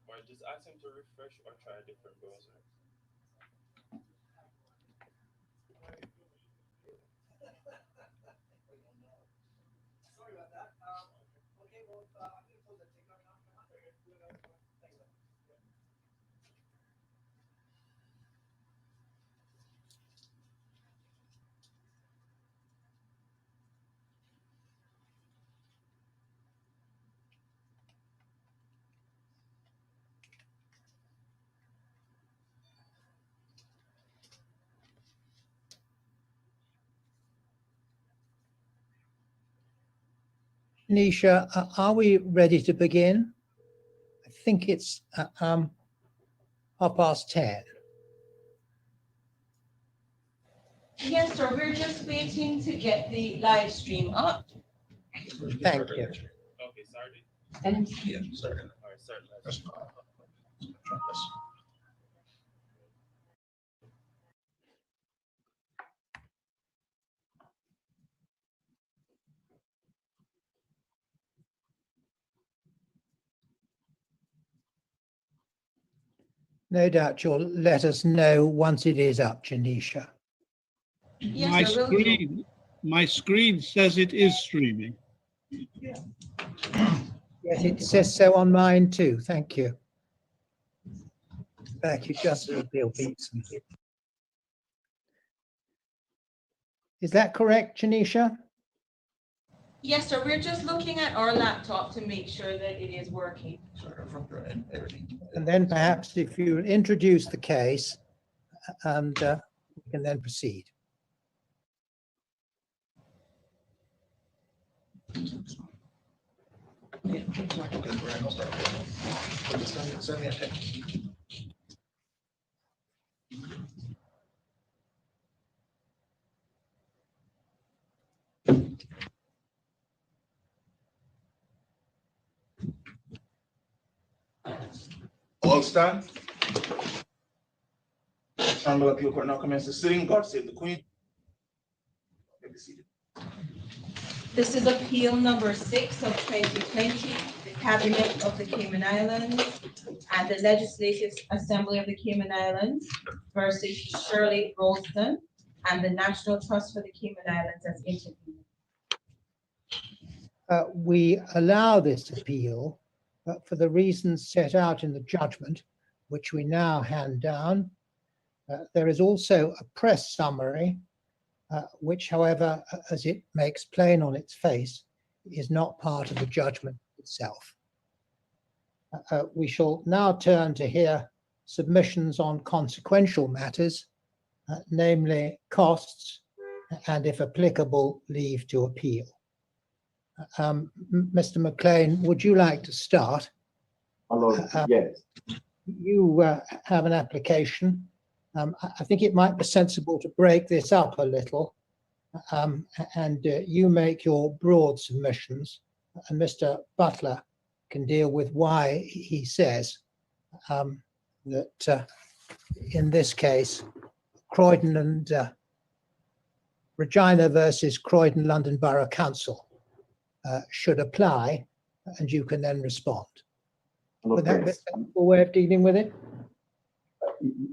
Or just ask him to refresh or try a different browser. Nisha, are we ready to begin? I think it's 10:30. Yes, sir. We're just waiting to get the live stream up. Thank you. Okay, sorry. And Yeah, sorry. All right, sorry. No doubt you'll let us know once it is up, Janisha. yes, sir, we'll do. My screen says it is streaming. Yes, it says so on mine too. Thank you. Thank you, Justin Bill Beatson. Is that correct, Janisha? Yes, sir. We're just looking at our laptop to make sure that it is working. And then perhaps if you introduce the case and we can then proceed. All stand. Honorable Appeal Court now commences sitting. God save the Queen. Be seated. This is appeal number 6 of 2020, the Cabinet of the Cayman Islands and the Legislative Assembly of the Cayman Islands versus Shirley Rolston and the National Trust for the Cayman Islands as intervened. We allow this appeal for the reasons set out in the judgment, which we now hand down. There is also a press summary, which, however, as it makes plain on its face, is not part of the judgment itself. We shall now turn to hear submissions on consequential matters, namely costs and, if applicable, leave to appeal. Mr. McLean, would you like to start? Hello, yes. You have an application. I think it might be sensible to break this up a little, and you make your broad submissions, and Mr. Butler can deal with why he says that in this case, Croydon and Regina versus Croydon London Borough Council should apply, and you can then respond. Hello, Would that be a yes. sensible way of dealing with it?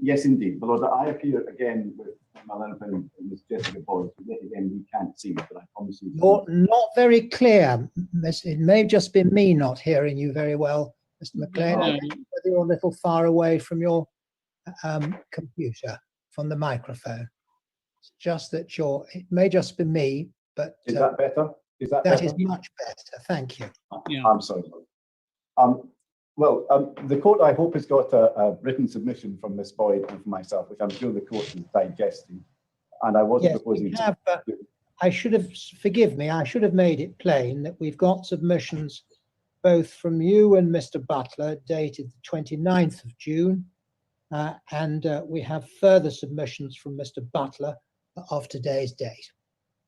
Yes, indeed. Below I appear again with my and Ms. Jessica Boyd. Again, we can't see, but I promise you. You're not very clear. It may just be me not hearing you very well, Mr. McLean. I don't know whether you're a little far away from your computer, from the microphone. It's just that it may just be me, but Is that better? Is that that better? is much better. Thank you. Yeah. I'm sorry. The court, I hope, has got a written submission from Ms. Boyd and from myself, which I'm sure the court is digesting. And I wasn't Yes, proposing we have, I should have, forgive me, I should have made it plain that we've got submissions both from you and Mr. Butler dated the 29th of June, and we have further submissions from Mr. Butler of today's date.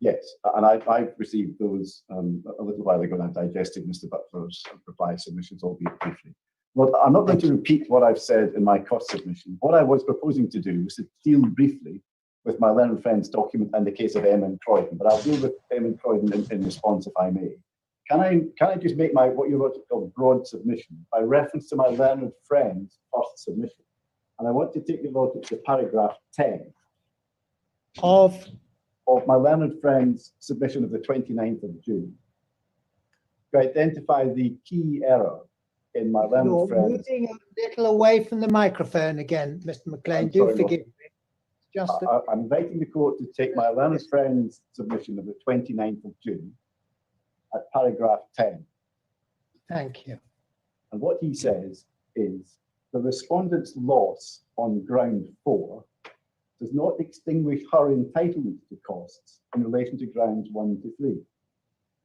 Yes, and I received those a little while ago, and I digested Mr. Butler's reply submissions, albeit briefly. Well, I'm not going to repeat what I've said in my cost submission. What I was proposing to do was to deal briefly with my learned friend's document and the case of M and Croydon, but I'll deal with M and Croydon in response if I may. Can I just make my what you want to call broad submission by reference to my learned friend's first submission? And I want to take you to paragraph 10 Of my learned friend's submission of the 29th of June to identify the key error in my learned you're friend's. moving a little away from the microphone again, Mr. McLean. I'm Do sorry, forgive me. Just a, I'm inviting the court to take my learned friend's submission of the 29th of June at paragraph 10. thank you. And what he says is the respondent's loss on ground 4 does not extinguish her entitlement to costs in relation to grounds 1 to 3.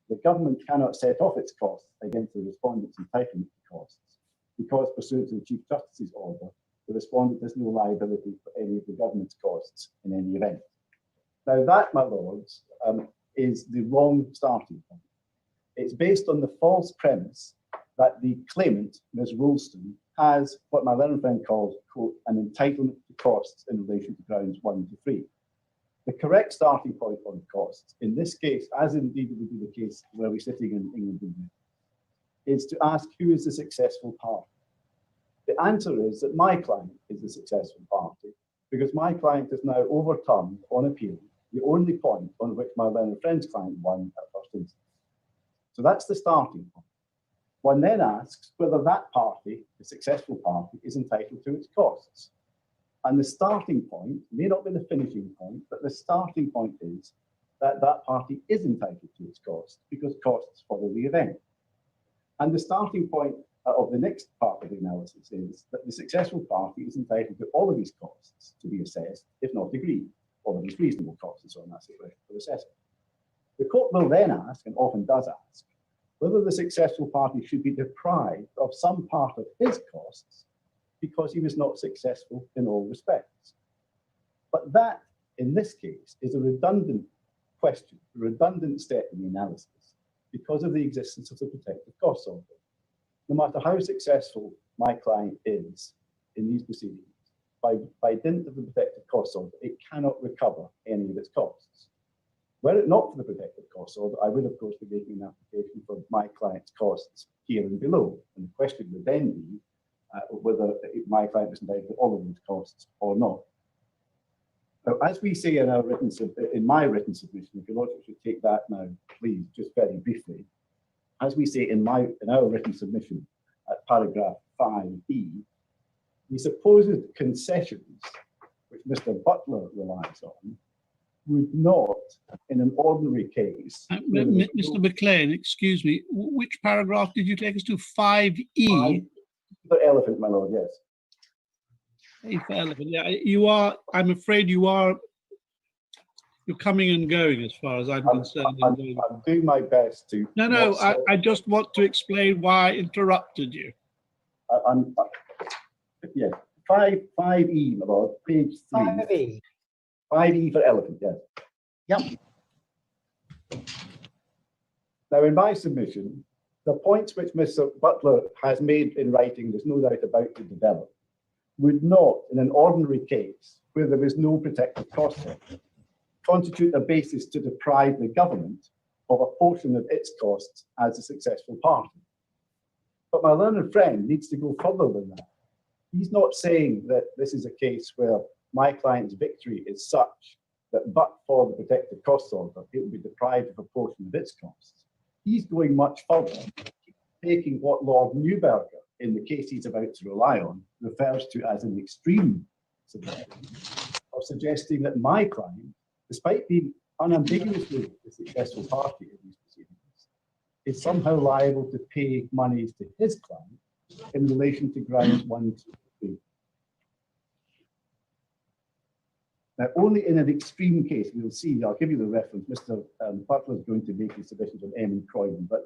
The government cannot set off its costs against the respondent's entitlement to costs because, pursuant to the Chief Justice's order, the respondent has no liability for any of the government's costs in any event. Now that, my lords, is the wrong starting point. It's based on the false premise that the claimant, Ms. Roulston, has what my learned friend calls, quote, an entitlement to costs in relation to grounds 1 to 3. The correct starting point on costs, in this case, as indeed would be the case where we're sitting in England, is to ask who is the successful party. The answer is that my client is the successful party because my client has now overturned on appeal the only point on which my learned friend's client won at first instance. So that's the starting point. One then asks whether that party, the successful party, is entitled to its costs. And the starting point may not be the finishing point, but the starting point is that that party is entitled to its costs because costs follow the event. And the starting point of the next part of the analysis is that the successful party is entitled to all of these costs to be assessed, if not agreed, all of these reasonable costs and so on, that's the question for assessment. The court will then ask, and often does ask, whether the successful party should be deprived of some part of his costs because he was not successful in all respects. But that, in this case, is a redundant question, a redundant step in the analysis because of the existence of the protective costs order. No matter how successful my client is in these proceedings, by dint of the protective costs order, it cannot recover any of its costs. Were it not for the protective costs order, I would, of course, be making an application for my client's costs here and below. And the question would then be whether my client is entitled to all of those costs or not. Now, as we say in my written submission, if your lordship should take that now, please, just very briefly. As we say in our written submission at paragraph 5e, the supposed concessions which Mr. Butler relies on would not, in an ordinary case. Mr. McLean, excuse me, which paragraph did you take us to? 5E? The elephant, my lord, yes. A for elephant. Yeah, you are. I'm afraid you're coming and going as far as I'm concerned. I'm doing my best to. No. I just want to explain why I interrupted you. Yeah, 5E, my lord, page 3. 5E. 5E for elephant, yes. Yep. Now, in my submission, the points which Mr. Butler has made in writing, there's no doubt about to develop, would not, in an ordinary case where there is no protective cost, constitute a basis to deprive the government of a portion of its costs as a successful party. But my learned friend needs to go further than that. He's not saying that this is a case where my client's victory is such that but for the protective costs order, it would be deprived of a portion of its costs. He's going much further, taking what Lord Newberger, in the case he's about to rely on, refers to as an extreme suggestion of suggesting that my client, despite being unambiguously the successful party in these proceedings, is somehow liable to pay monies to his client in relation to grounds 1, 2, 3. Now, only in an extreme case, we'll see, I'll give you the reference, Mr. Butler is going to make his submissions on M and Croydon, but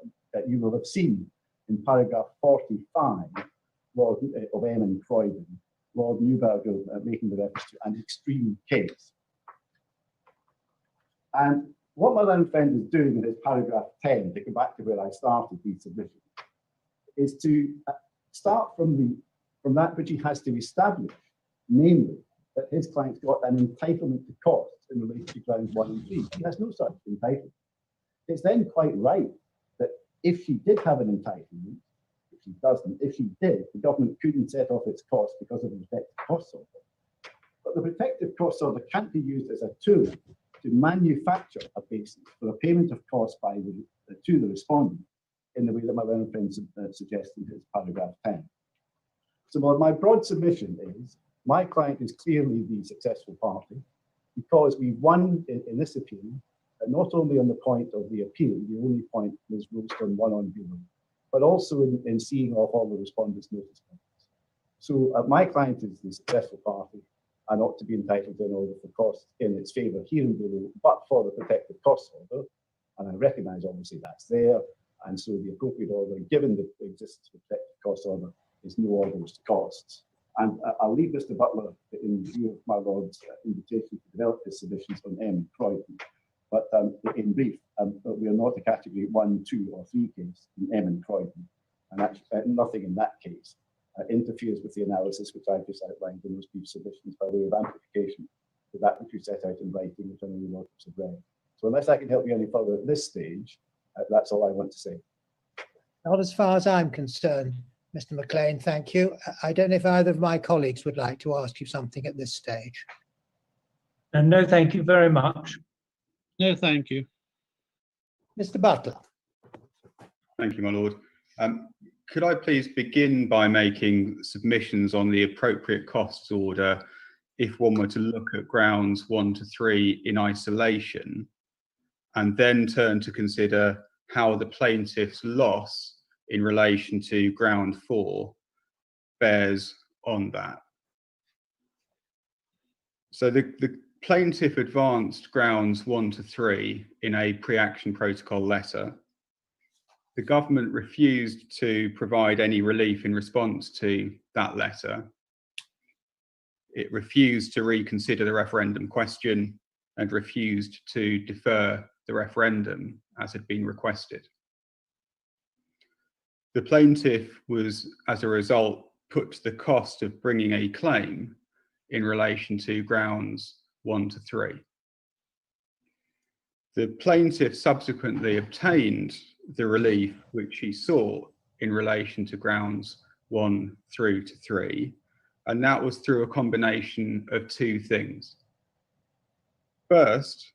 you will have seen in paragraph 45 of M and Croydon, Lord Newberger making the reference to an extreme case. And what my learned friend is doing in his paragraph 10, to go back to where I started these submissions, is to start from that which he has to establish, namely that his client's got an entitlement to costs in relation to grounds 1 and 3. He has no such entitlement. It's then quite right that if she did have an entitlement, if she doesn't, if she did, the government couldn't set off its costs because of the protective costs order. But the protective costs order can't be used as a tool to manufacture a basis for a payment of costs to the respondent in the way that my learned friend suggests in his paragraph 10. So my broad submission is, my client is clearly the successful party because we won in this appeal, not only on the point of the appeal, the only point Ms. Rollstone won on below, but also in seeing off all the respondents' notice points. So my client is the successful party and ought to be entitled to an order for costs in its favour here and below, but for the protective costs order. And I recognise obviously that's there. And so the appropriate order, given the existence of the protective costs order, is no orders to costs. And I'll leave Mr. Butler in view of my Lord's invitation to develop his submissions on M and Croydon. But in brief, we are not a category 1, 2, or 3 case in M and Croydon. And actually, nothing in that case interferes with the analysis which I've just outlined in those brief submissions by way of amplification to that which we set out in writing, which I know your lordships have read. So unless I can help you any further at this stage, that's all I want to say. Not as far as I'm concerned, Mr. McLean, thank you. I don't know if either of my colleagues would like to ask you something at this stage. And no, thank you very much. No, thank you. Mr. Butler. Thank you, my lord. Could I please begin by making submissions on the appropriate costs order if one were to look at grounds 1 to 3 in isolation, and then turn to consider how the plaintiff's loss in relation to ground 4 bears on that. So the plaintiff advanced grounds 1 to 3 in a pre-action protocol letter. The government refused to provide any relief in response to that letter. It refused to reconsider the referendum question and refused to defer the referendum as had been requested. The plaintiff was, as a result, put to the cost of bringing a claim in relation to grounds 1 to 3. The plaintiff subsequently obtained the relief which he sought in relation to grounds 1 through to 3, and that was through a combination of 2 things. First,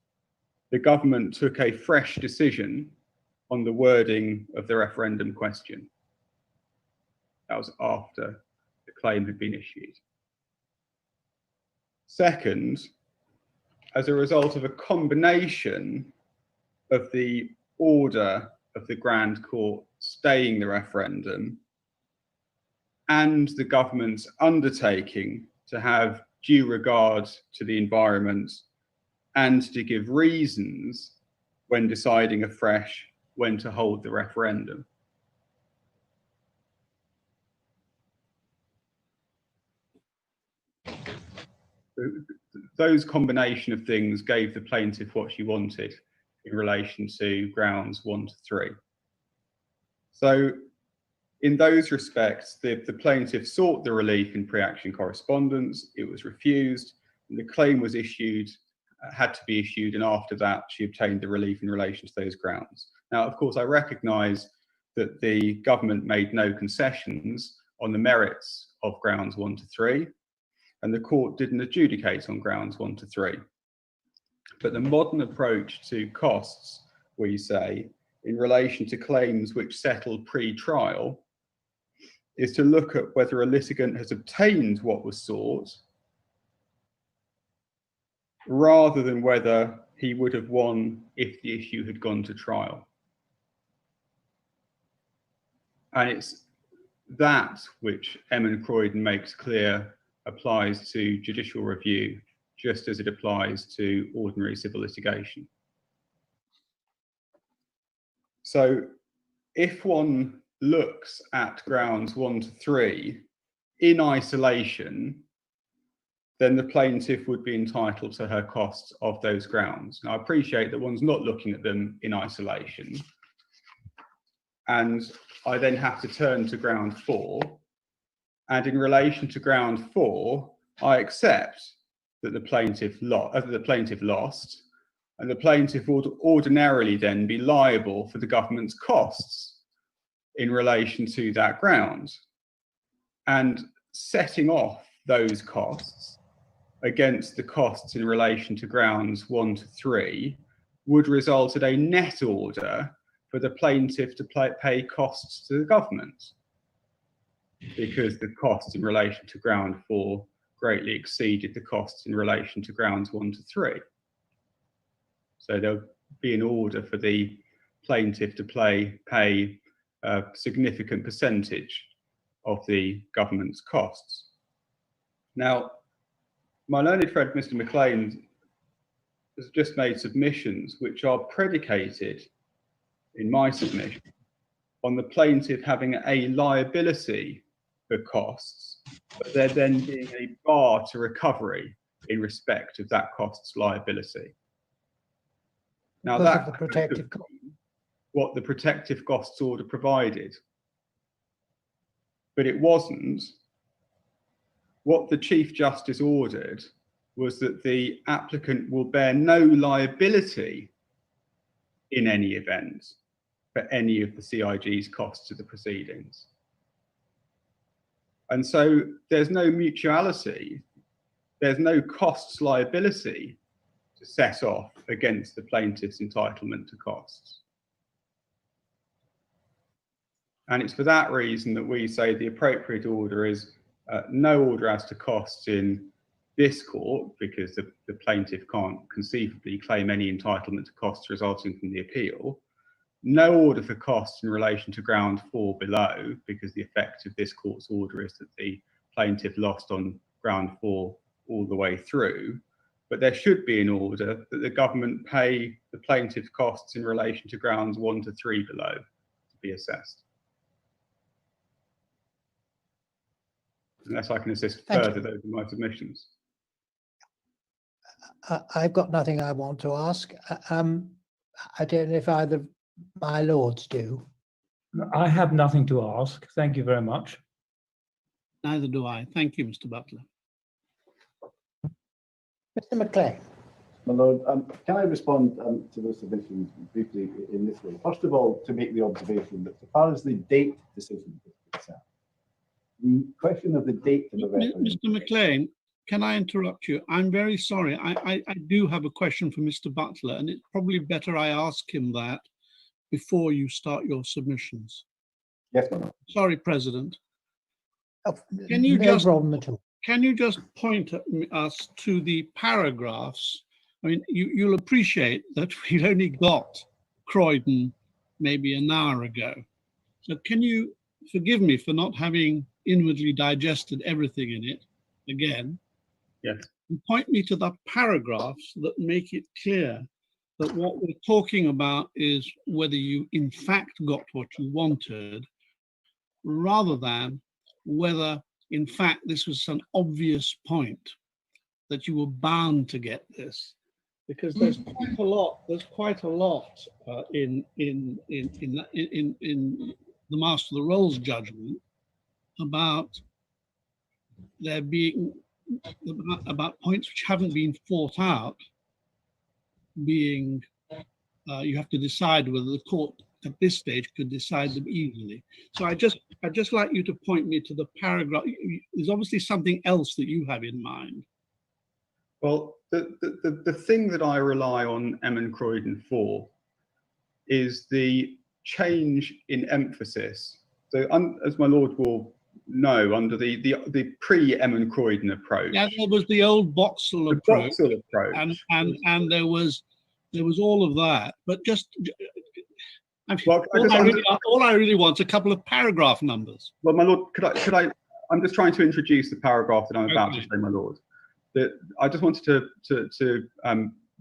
the government took a fresh decision on the wording of the referendum question. That was after the claim had been issued. Second, as a result of a combination of the order of the Grand Court staying the referendum and the government's undertaking to have due regard to the environment and to give reasons when deciding afresh when to hold the referendum. Those combination of things gave the plaintiff what she wanted in relation to grounds 1 to 3. So in those respects, the plaintiff sought the relief in pre-action correspondence, it was refused, and the claim was issued, had to be issued, and after that she obtained the relief in relation to those grounds. Now, of course, I recognise that the government made no concessions on the merits of grounds 1 to 3, and the court didn't adjudicate on grounds 1 to 3. But the modern approach to costs, we say, in relation to claims which settle pre-trial, is to look at whether a litigant has obtained what was sought, rather than whether he would have won if the issue had gone to trial. And it's that which M. Croydon makes clear applies to judicial review, just as it applies to ordinary civil litigation. So if one looks at grounds 1 to 3 in isolation, then the plaintiff would be entitled to her costs of those grounds. Now, I appreciate that one's not looking at them in isolation. And I then have to turn to ground 4 And in relation to ground 4, I accept that the plaintiff lost, and the plaintiff would ordinarily then be liable for the government's costs in relation to that ground. And setting off those costs against the costs in relation to grounds 1 to 3 would result in a net order for the plaintiff to pay costs to the government, because the costs in relation to ground 4 greatly exceeded the costs in relation to grounds 1 to 3. So there'll be an order for the plaintiff to pay a significant percentage of the government's costs. Now, my learned friend, Mr. McLean, has just made submissions which are predicated, in my submission, on the plaintiff having a liability for costs, but there then being a bar to recovery in respect of that cost's liability. Now, Because that of the protective cost. what the protective costs order provided, but it wasn't. What the Chief Justice ordered was that the applicant will bear no liability in any event for any of the CIG's costs of the proceedings. And so there's no mutuality, there's no costs liability to set off against the plaintiff's entitlement to costs. And it's for that reason that we say the appropriate order is no order as to costs in this court, because the plaintiff can't conceivably claim any entitlement to costs resulting from the appeal. No order for costs in relation to ground 4 below, because the effect of this court's order is that the plaintiff lost on ground 4 all the way through. But there should be an order that the government pay the plaintiff costs in relation to grounds 1 to 3 below to be assessed. Unless I can assist further, those are my submissions. I've got nothing I want to ask. I don't know if either of my lords do. I have nothing to ask. Thank you very much. Neither do I. Thank you, Mr. Butler. Mr. McLean. My Lord, can I respond to those submissions briefly in this way? First of all, to make the observation that as far as the date decision is concerned, the question of the date of the referendum. Mr. McLean, can I interrupt you? I'm very sorry. I do have a question for Mr. Butler, and it's probably better I ask him that before you start your submissions. Yes, my Lord. Sorry, President. Can you no problem at all. Can you just point us to the paragraphs? I mean, you'll appreciate that we only got Croydon maybe an hour ago. So can you forgive me for not having inwardly digested everything in it again? Yes. And point me to the paragraphs that make it clear that what we're talking about is whether you in fact got what you wanted, rather than whether in fact this was an obvious point that you were bound to get this. Because there's quite a lot. There's quite a lot in the Master of the Rolls judgment about there being about points which haven't been fought out. Being you have to decide whether the court at this stage could decide them easily. So I'd just like you to point me to the paragraph. There's obviously something else that you have in mind. Well, the thing that I rely on Emin Croydon for is the change in emphasis. So, as my Lord will know, under the pre-Emin Croydon approach, yeah, there was the old Boxall approach, and there was all of that. But just, all I really want is a couple of paragraph numbers. Well, my Lord, could I? I'm just trying to introduce the paragraph that I'm about to say, my Lord. That I just wanted to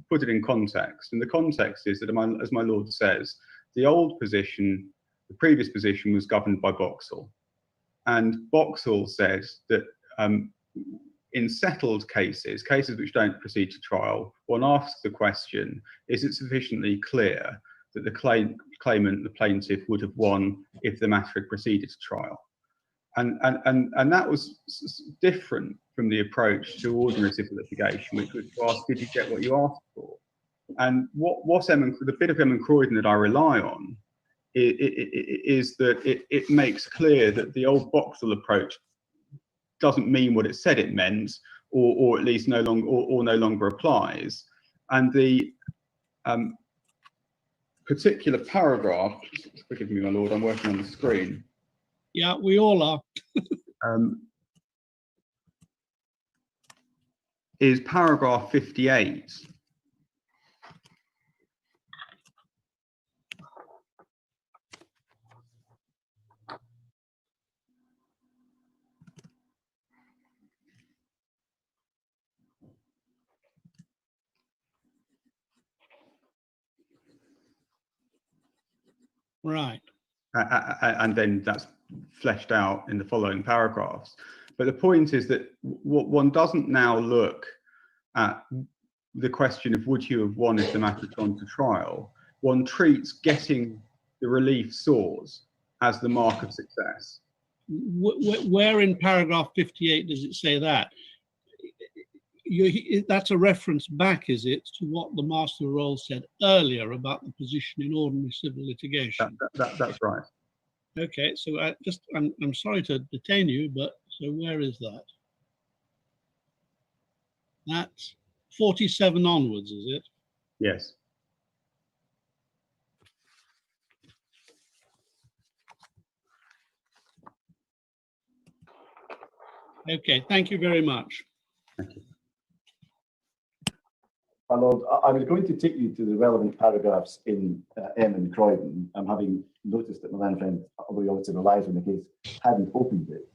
put it in context, and the context is that, as my Lord says, the old position, the previous position, was governed by Boxall, and Boxall says that in settled cases which don't proceed to trial, one asks the question: is it sufficiently clear that the claimant, the plaintiff, would have won if the matter had proceeded to trial? And that was different from the approach to ordinary civil litigation, which was to ask, did you get what you asked for? And the bit of Croydon that I rely on is that it makes clear that the old Boxall approach doesn't mean what it said it meant, or at least no longer applies. And the particular paragraph, forgive me, my lord, I'm working on the screen. Yeah, we all are. Is paragraph 58. Right. And then that's fleshed out in the following paragraphs. But the point is that what one doesn't now look at the question of would you have won if the matter gone to trial. One treats getting the relief sought as the mark of success. Where in paragraph 58 does it say that? That's a reference back, is it, to what the Master of the Rolls said earlier about the position in ordinary civil litigation? That's right. Okay, so I'm sorry to detain you, but so where is that? That's 47 onwards, is it? Yes. Okay, thank you very much. Thank you. My lord, I was going to take you to the relevant paragraphs in M and Croydon. I'm having noticed that my learned friend, although he obviously relies on the case, hadn't opened it.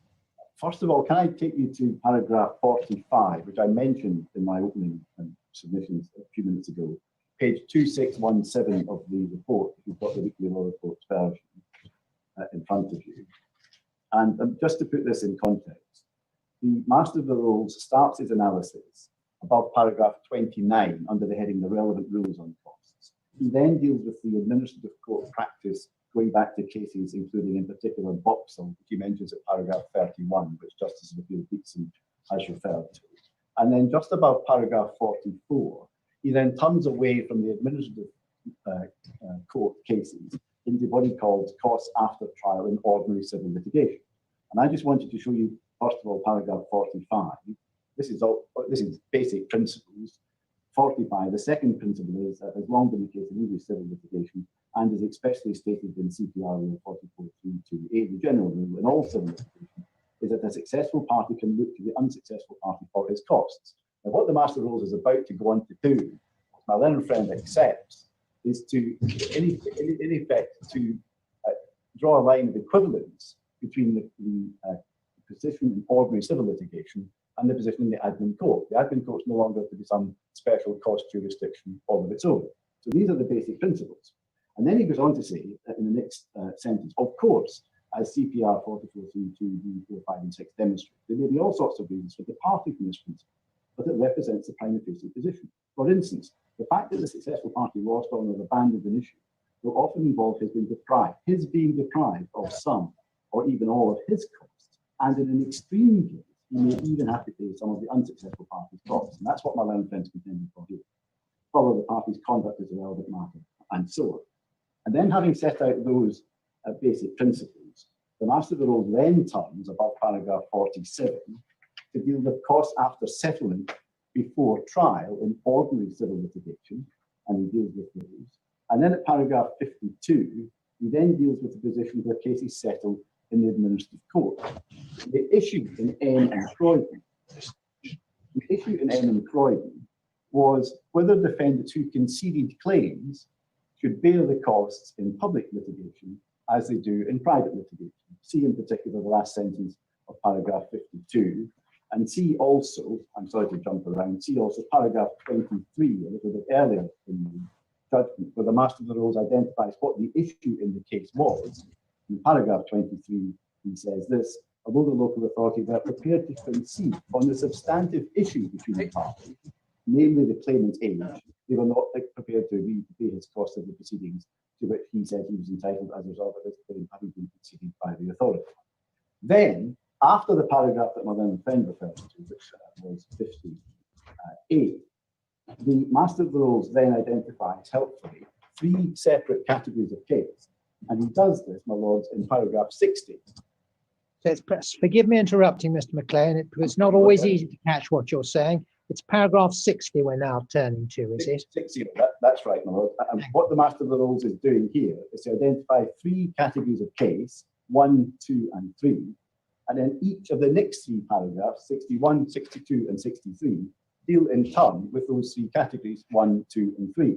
First of all, can I take you to paragraph 45, which I mentioned in my opening submissions a few minutes ago, page 2617 of the report, if you've got the weekly law report version in front of you. And just to put this in context, the Master of the Rolls starts his analysis above paragraph 29 under the heading the relevant rules on costs. He then deals with the administrative court practice going back to cases including in particular Boxall, which he mentions at paragraph 31, which Justice of Appeal Beatson has referred to. And then just above paragraph 44, he then turns away from the administrative court cases into what he calls costs after trial in ordinary civil litigation. And I just wanted to show you, first of all, paragraph 45. This is basic principles. 45, the second principle is that has long been the case in English civil litigation and is especially stated in CPR Rule 44.3.2a, the general rule in all civil litigation, is that a successful party can look to the unsuccessful party for his costs. Now, what the Master of the Rolls is about to go on to do, my learned friend accepts, is to, in effect, to draw a line of equivalence between the position in ordinary civil litigation and the position in the admin court. The admin court is no longer to be some special cost jurisdiction all of its own. So these are the basic principles. And then he goes on to say that in the next sentence, of course, as CPR 44.3.2, 4, 5, and 6 demonstrate, there may be all sorts of reasons for departing from this principle, but it represents the prima facie position. For instance, the fact that the successful party lost on or abandoned an issue will often involve his being deprived of some or even all of his costs. And in an extreme case, he may even have to pay some of the unsuccessful party's costs. And that's what my learned friend's contending for here. Follow the party's conduct as a relevant matter, and so on. And then having set out those basic principles, the Master of the Rolls then turns above paragraph 47 to deal with costs after settlement before trial in ordinary civil litigation, and he deals with those. And then at paragraph 52, he then deals with the position where cases settled in the administrative court. The issue in M and Croydon was whether defendants who conceded claims should bear the costs in public litigation as they do in private litigation. See in particular the last sentence of paragraph 52, and see also, I'm sorry to jump around, see also paragraph 23, a little bit earlier in the judgment, where the Master of the Rolls identifies what the issue in the case was. In paragraph 23, he says this: although the local authority were prepared to concede on the substantive issue between the parties, namely the claimant's age, they were not prepared to agree to pay his cost of the proceedings to which he said he was entitled as a result of his claim having been conceded by the authority. Then, after the paragraph that my then friend referred to, which was 58, the Master of the Rolls then identifies helpfully 3 separate categories of case. And he does this, my lords, in paragraph 60. So forgive me interrupting, Mr. McLean. It's not always easy to catch what you're saying. It's paragraph 60 we're now turning to, is it? 60, that's right, my lord. And what the Master of the Rolls is doing here is to identify 3 categories of case, 1, 2, and 3. And then each of the next 3 paragraphs, 61, 62, and 63, deal in turn with those 3 categories, 1, 2, and 3.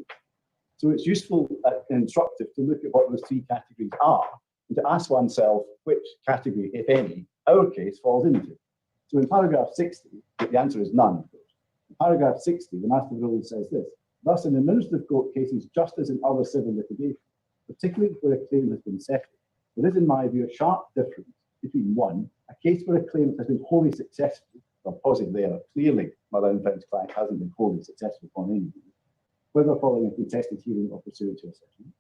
So it's useful and instructive to look at what those 3 categories are and to ask oneself which category, if any, our case falls into. So in paragraph 60, the answer is none, of course. In paragraph 60, the Master of the Rolls says this: thus, in administrative court cases, just as in other civil litigation, particularly where a claim has been settled, there is, in my view, a sharp difference between 1, a case where a claimant has been wholly successful, well, pausing there, clearly my own friend's client hasn't been wholly successful on any view, whether following a contested hearing or pursuant to a settlement,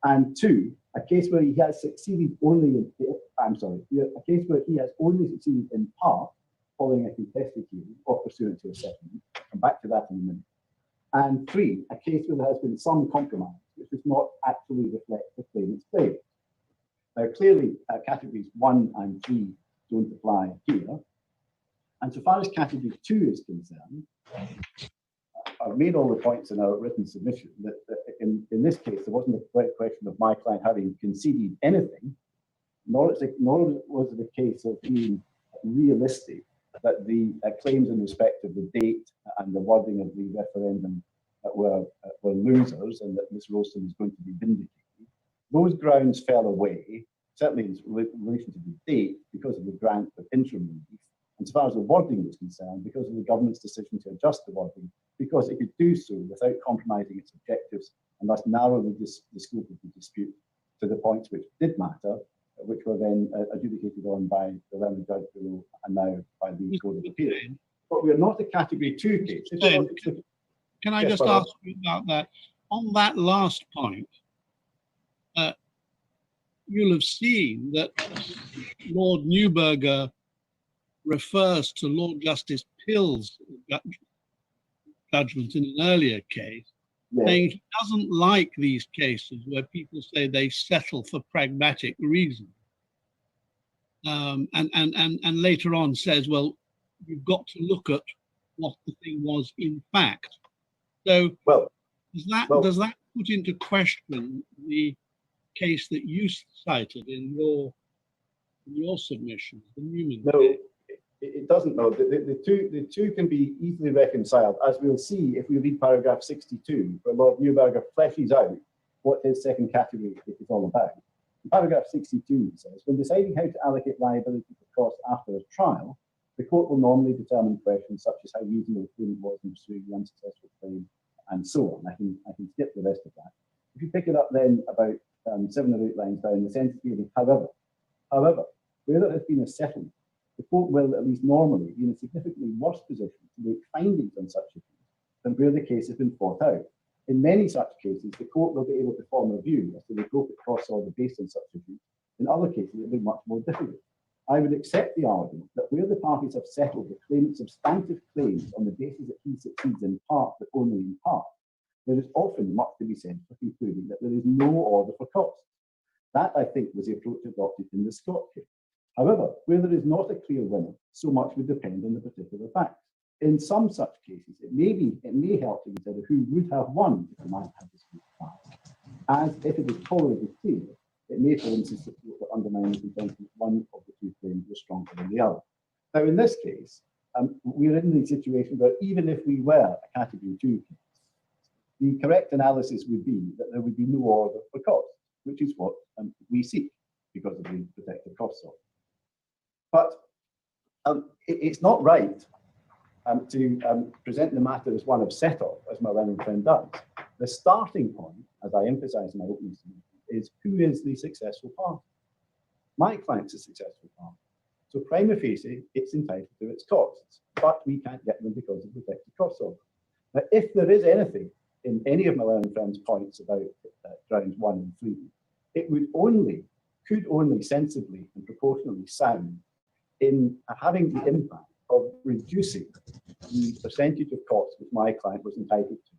and 2, a case where he has succeeded only in, a case where he has only succeeded in part following a contested hearing or pursuant to a settlement. I'll come back to that in a minute. And 3, a case where there has been some compromise, which does not actually reflect the claimant's claim. Now, clearly, categories 1 and 3 don't apply here. And so far as category 2 is concerned, I've made all the points in our written submission that in this case, there wasn't a question of my client having conceded anything, nor was it a case of being realistic that the claims in respect of the date and the wording of the referendum were losers and that Ms. Ralston is going to be vindicated. Those grounds fell away, certainly in relation to the date, because of the grant of interim relief. And as far as the wording was concerned, because of the government's decision to adjust the wording, because it could do so without compromising its objectives and thus narrow the scope of the dispute to the points which did matter, which were then adjudicated on by the learned judge below and now by the Court of Appeal. But we are not a category 2 case. Can I just ask you about that? On that last point, you'll have seen that Lord Neuberger refers to Lord Justice Pill's judgment in an earlier case, saying he doesn't like these cases where people say they settle for pragmatic reasons. And later on says, well, you've got to look at what the thing was in fact. So does that put into question the case that you cited in your submission, the Newman case? It doesn't, no. The two can be easily reconciled, as we'll see if we read paragraph 62, where Lord Neuberger fleshes out what his second category is all about. In paragraph 62 says, when deciding how to allocate liability for costs after a trial, the court will normally determine questions such as how reasonable the claimant was in pursuing the unsuccessful claim, and so on. I can skip the rest of that. If you pick it up then about 7 or 8 lines down, the sentence being, however, where there has been a settlement, the court will at least normally be in a significantly worse position to make findings on such issues than where the case has been fought out. In many such cases, the court will be able to form a view as to the appropriate cost order based on such issues. In other cases, it will be much more difficult. I would accept the argument that where the parties have settled the claimant's substantive claims on the basis that he succeeds in part, but only in part, there is often much to be said for concluding that there is no order for costs. That, I think, was the approach adopted in the Scott case. However, where there is not a clear winner, so much would depend on the particular facts. In some such cases, it may help to consider who would have won if the man had disputed facts. As if it is tolerably clear, it may, for instance, undermine the contention that one of the 2 claims was stronger than the other. Now, in this case, we're in the situation where even if we were a category 2 case, the correct analysis would be that there would be no order for costs, which is what we seek because of the protective costs order. But it's not right to present the matter as one of set-off, as my learned friend does. The starting point, as I emphasise in my opening statement, is who is the successful party? My client's a successful party. So prima facie, it's entitled to its costs, but we can't get them because of the protective costs order. Now, if there is anything in any of my learned friend's points about grounds 1 and 3, it could only sensibly and proportionally sound in having the impact of reducing the percentage of costs which my client was entitled to,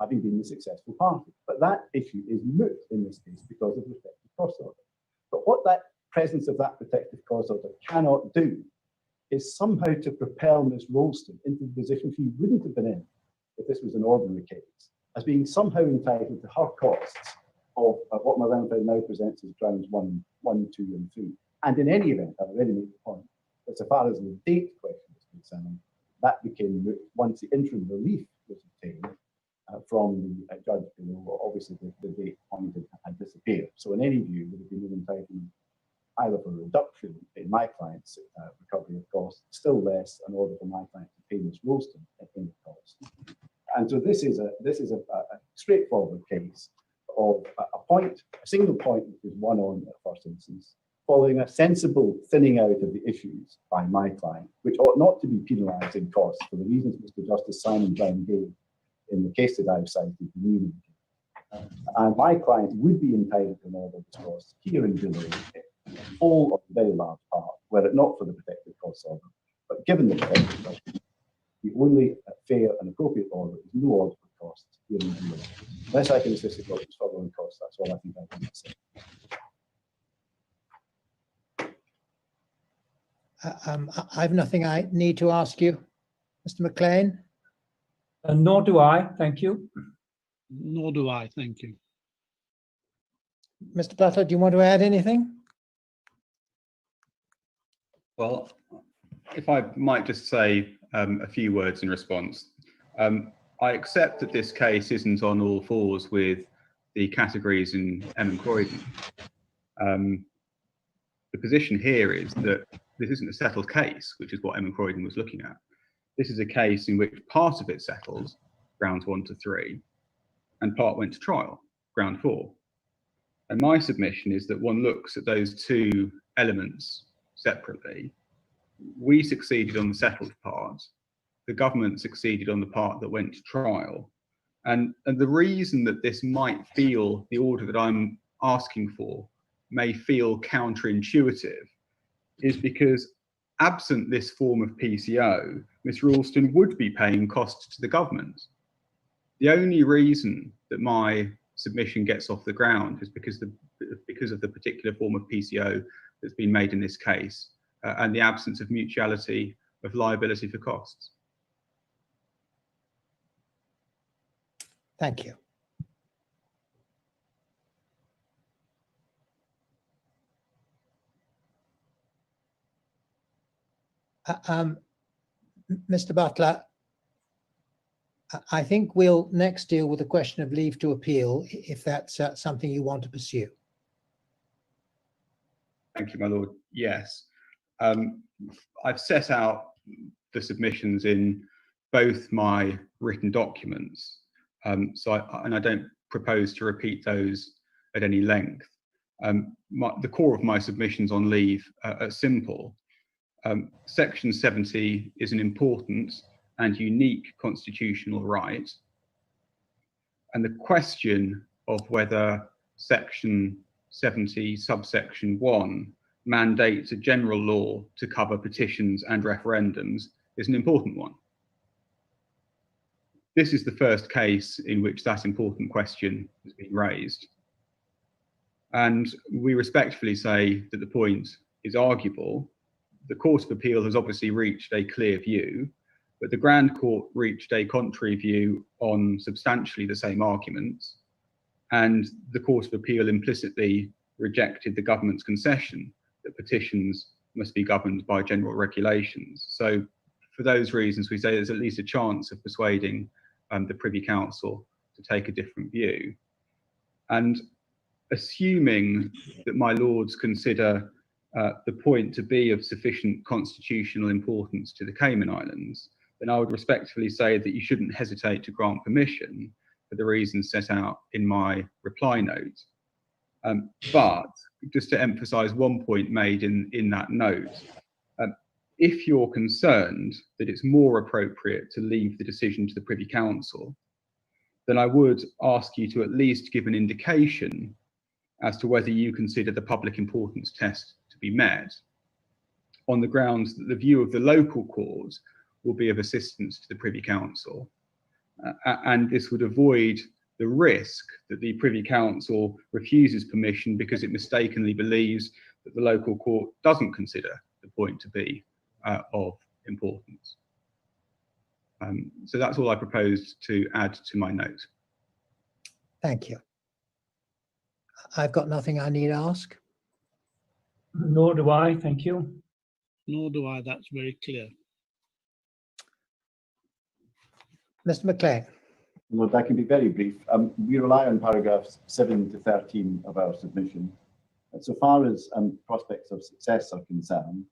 having been the successful party. But that issue is moot in this case because of the protective cost order. But what that presence of that protective cost order cannot do is somehow to propel Ms. Rolston into the position she wouldn't have been in if this was an ordinary case, as being somehow entitled to her costs of what my roundtable now presents as grounds 1, 2, and 3. And in any event, I've already made the point that so far as the date question is concerned, that became moot once the interim relief was obtained from the judge below. Obviously, the date point had disappeared. So in any view, there would be no entitlement either for a reduction in my client's recovery of costs, still less in order for my client to pay Ms. Rolston any costs. And so this is a straightforward case of a single point which is one on the first instance, following a sensible thinning out of the issues by my client, which ought not to be penalised in costs for the reasons Mr. Justice Simon Brown gave in the case that I've cited. And my client would be entitled to more of those costs here in below, all of a very large part, were it not for the protective costs order. But given the protective costs, the only fair and appropriate order is no order for costs here in below. Unless I can assist the court with following costs, that's all I think I can say. I've nothing I need to ask you, Mr. McLean. Nor do I, thank you. Nor do I, thank you. Mr. Butler, do you want to add anything? Well, if I might just say a few words in response. I accept that this case isn't on all fours with the categories in Croydon. The position here is that this isn't a settled case, which is what Croydon was looking at. This is a case in which part of it settled, grounds 1 to 3, and part went to trial, ground 4. And my submission is that one looks at those two elements separately. We succeeded on the settled part. The government succeeded on the part that went to trial. And the reason that this might feel, the order that I'm asking for, may feel counterintuitive is because absent this form of PCO, Ms. Ralston would be paying costs to the government. The only reason that my submission gets off the ground is because of the particular form of PCO that's been made in this case and the absence of mutuality of liability for costs. Thank you. Mr. Butler, I think we'll next deal with the question of leave to appeal, if that's something you want to pursue. Thank you, my lord. Yes. I've set out the submissions in both my written documents, and I don't propose to repeat those at any length. The core of my submissions on leave are simple. Section 70 is an important and unique constitutional right, and the question of whether Section 70 subsection 1 mandates a general law to cover petitions and referendums is an important one. This is the first case in which that important question has been raised. And we respectfully say that the point is arguable. The Court of Appeal has obviously reached a clear view, but the Grand Court reached a contrary view on substantially the same arguments, and the Court of Appeal implicitly rejected the government's concession that petitions must be governed by general regulations. So for those reasons, we say there's at least a chance of persuading the Privy Council to take a different view. And assuming that my lords consider the point to be of sufficient constitutional importance to the Cayman Islands, then I would respectfully say that you shouldn't hesitate to grant permission for the reasons set out in my reply note. But just to emphasize one point made in that note, if you're concerned that it's more appropriate to leave the decision to the Privy Council, then I would ask you to at least give an indication as to whether you consider the public importance test to be met. on the grounds that the view of the local court will be of assistance to the Privy Council. And this would avoid the risk that the Privy Council refuses permission because it mistakenly believes that the local court doesn't consider the point to be of importance. So that's all I proposed to add to my note. Thank you. I've got nothing I need to ask. Nor do I, thank you. Nor do I, that's very clear. Mr. McLean. Lord, I can be very brief. We rely on paragraphs 7 to 13 of our submission. So far as prospects of success are concerned,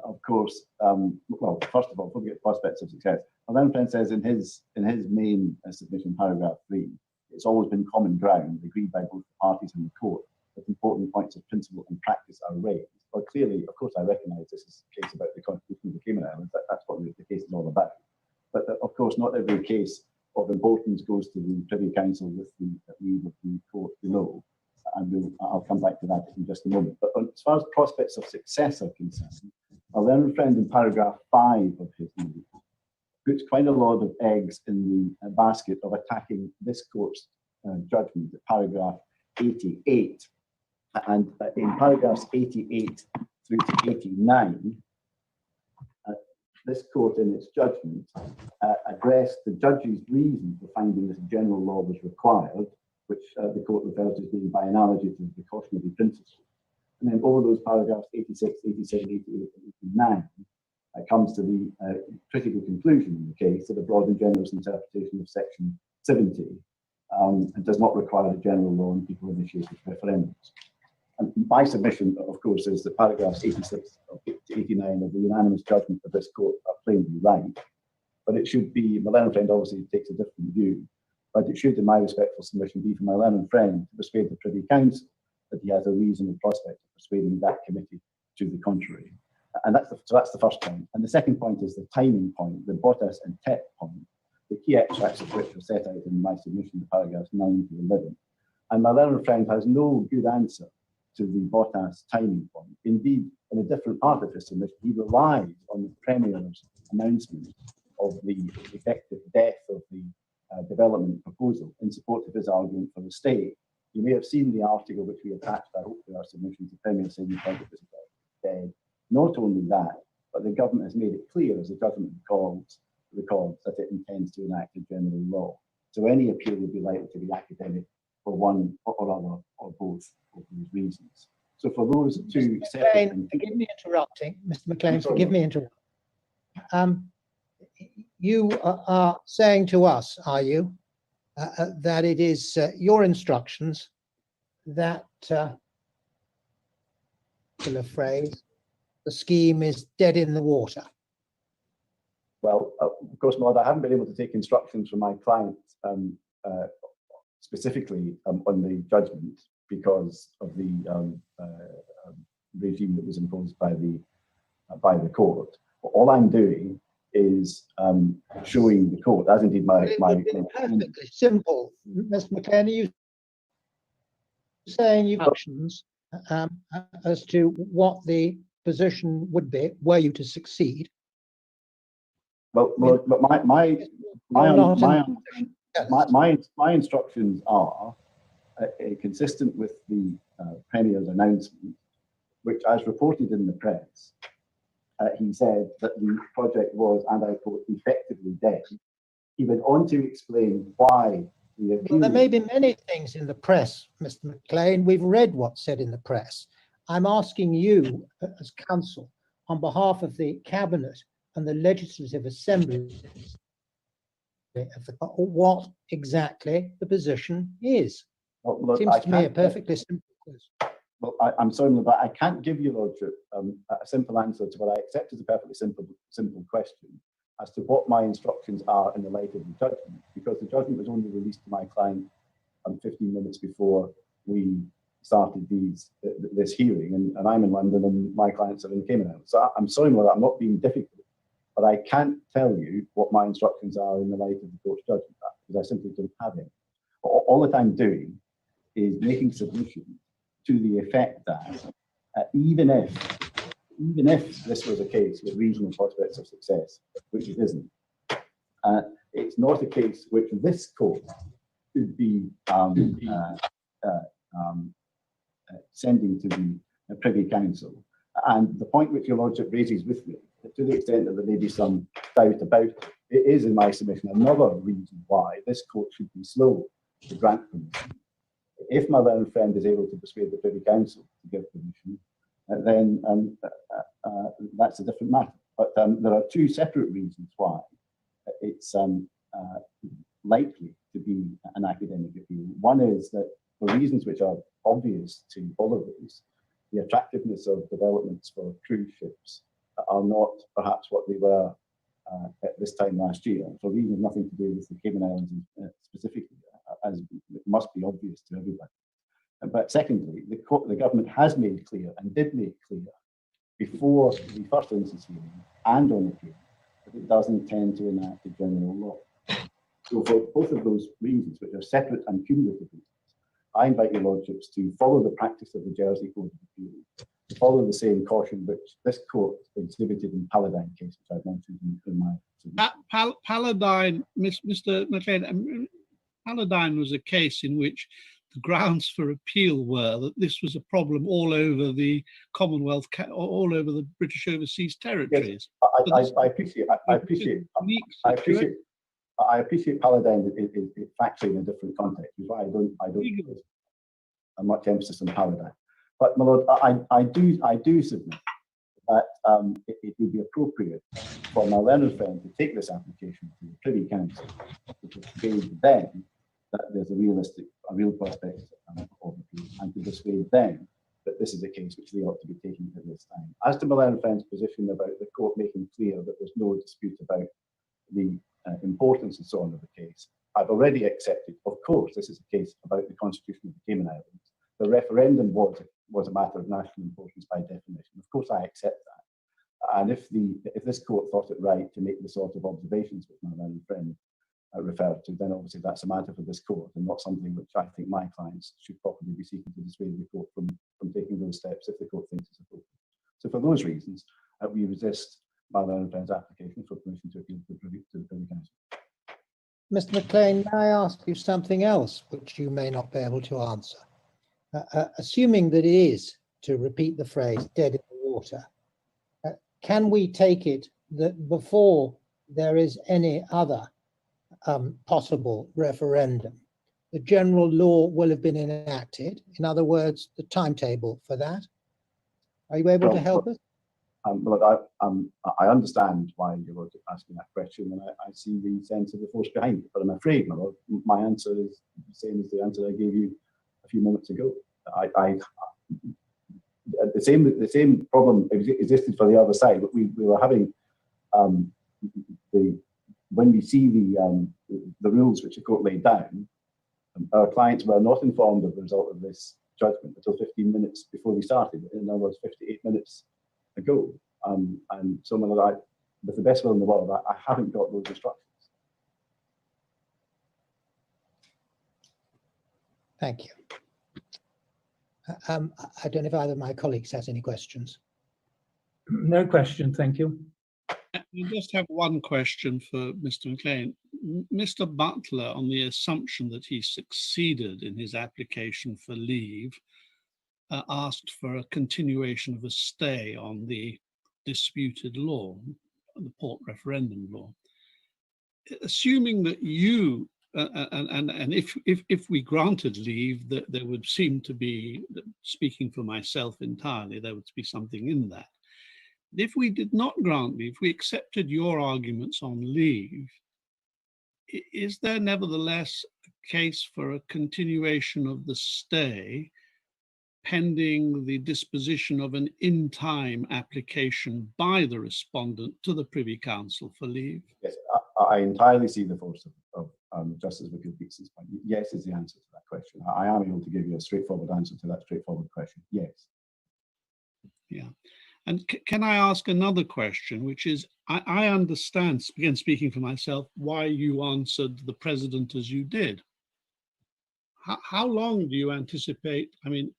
of course, well, first of all, looking at prospects of success, my learned friend says in his main submission, paragraph 3, it's always been common ground agreed by both parties in the court that important points of principle and practice are raised. But clearly, of course, I recognise this is a case about the Constitution of the Cayman Islands. That's what the case is all about. But of course, not every case of importance goes to the Privy Council with the lead of the court below. And I'll come back to that in just a moment. But as far as prospects of success are concerned, our learned friend in paragraph 5 of his note puts quite a lot of eggs in the basket of attacking this court's judgment at paragraph 88. And in paragraphs 88 through to 89, this court in its judgment addressed the judge's reason for finding this general law was required, which the court refers to as being by analogy to the cautionary principle. And then over those paragraphs 86, 87, 88, and 89, comes to the critical conclusion in the case that a broad and generous interpretation of section 70 and does not require a general law on people initiated referendums. And my submission, of course, is that paragraphs 86 to 89 of the unanimous judgment of this court are plainly right. But it should be, my learned friend obviously takes a different view, but it should, in my respectful submission, be for my learned friend to persuade the Privy Council that he has a reasonable prospect of persuading that committee to the contrary. And that's the first point. And the second point is the timing point, the Bottas and Tep point, the key extracts of which are set out in my submission to paragraphs 9 to 11. And my learned friend has no good answer to the Bottas timing point. Indeed, in a different part of his submission, he relies on the Premier's announcement of the effective death of the development proposal in support of his argument for the stay. You may have seen the article which we attached, I hope, to our submission to Premier saying he thought it was dead. Not only that, but the government has made it clear, as the judgment records, that it intends to enact a general law. So any appeal would be likely to be academic for one or other or both of these reasons. So for those two separate... Forgive me interrupting, Mr. McLean, forgive me interrupting. You are saying to us, are you, that it is your instructions that, in a phrase, the scheme is dead in the water? Well, of course, Maud, I haven't been able to take instructions from my client specifically on the judgment because of the regime that was imposed by the court. All I'm doing is showing the court, as indeed my perfectly simple, Mr. McLean. Are you saying you've options as to what the position would be were you to succeed? Well, but my instructions are consistent with the Premier's announcement, which, as reported in the press, he said that the project was, and I quote, effectively dead. He went on to explain why the appeal... Well, there may be many things in the press, Mr. McLean. We've read what's said in the press. I'm asking you, as counsel, on behalf of the Cabinet and the Legislative Assembly, what exactly the position is. Well, seems to me a perfectly simple question. Well, I'm sorry, but I can't give you, Lordship, a simple answer to what I accept as a perfectly simple question as to what my instructions are in the light of the judgment, because the judgment was only released to my client 15 minutes before we started this hearing, and I'm in London and my clients are in Cayman Islands. So I'm sorry, Lord, I'm not being difficult, but I can't tell you what my instructions are in the light of the court's judgment, because I simply don't have it. All that I'm doing is making submission to the effect that even if even if this was a case with reasonable prospects of success, which it isn't, it's not a case which this court could be sending to the Privy Council. And the point which your Lordship raises with me, to the extent that there may be some doubt about it, it is, in my submission, another reason why this court should be slow to grant permission. If my learned friend is able to persuade the Privy Council to give permission, then that's a different matter. But there are two separate reasons why it's likely to be an academic appeal. One is that for reasons which are obvious to all of us, the attractiveness of developments for cruise ships are not perhaps what they were at this time last year, for reasons nothing to do with the Cayman Islands specifically, as it must be obvious to everybody. But secondly, the government has made clear and did make clear before the first instance hearing and on appeal that it does intend to enact a general law. So for both of those reasons, which are separate and cumulative reasons, I invite your Lordships to follow the practice of the Jersey Court of Appeal, to follow the same caution which this court exhibited in Paladine case, which I've mentioned in my submission. Paladine, Mr. McLean, Paladine was a case in which the grounds for appeal were that this was a problem all over the Commonwealth, all over the British overseas territories. Yes, I appreciate Paladine is factually in a different context, which is why I don't put much emphasis on Paladine. But my Lord, I do submit that it would be appropriate for my learned friend to take this application to the Privy Council to persuade them that there's a real prospect of appeal, and to persuade them that this is a case which they ought to be taking at this time. As to my learned friend's position about the court making clear that there's no dispute about the importance and so on of the case, I've already accepted, of course, this is a case about the Constitution of the Cayman Islands. The referendum was a matter of national importance by definition. Of course, I accept that. And if this court thought it right to make the sort of observations which my learned friend referred to, then obviously that's a matter for this court and not something which I think my clients should probably be seeking to dissuade the court from taking those steps if the court thinks it's appropriate. So for those reasons, we resist my learned friend's application for permission to appeal to the Privy Council. Mr. McLean, may I ask you something else which you may not be able to answer? Assuming that it is, to repeat the phrase, dead in the water, can we take it that before there is any other possible referendum, the general law will have been enacted? In other words, the timetable for that? Are you able to help us? Well, I understand why you're asking that question, and I see the sense of the force behind it. But I'm afraid, my Lord, my answer is the same as the answer I gave you a few moments ago. The same problem existed for the other side, but we were having when we see the rules which the court laid down, our clients were not informed of the result of this judgment until 15 minutes before we started. In other words, 58 minutes ago. And so, with the best will in the world, I haven't got those instructions. Thank you. I don't know if either of my colleagues has any questions. No question, thank you. I just have one question for Mr. McLean. Mr. Butler, on the assumption that he succeeded in his application for leave, asked for a continuation of a stay on the disputed law, the port referendum law. Assuming that you, and if we granted leave, that there would seem to be, speaking for myself entirely, there would be something in that. If we did not grant leave, if we accepted your arguments on leave, is there nevertheless a case for a continuation of the stay pending the disposition of an in-time application by the respondent to the Privy Council for leave? Yes, I entirely see the force of Justice Wicked-Beats's point. Yes is the answer to that question. I am able to give you a straightforward answer to that straightforward question. Yes. Yeah. And can I ask another question, which is, I understand, again speaking for myself, why you answered the President as you did. How long do you anticipate, I mean,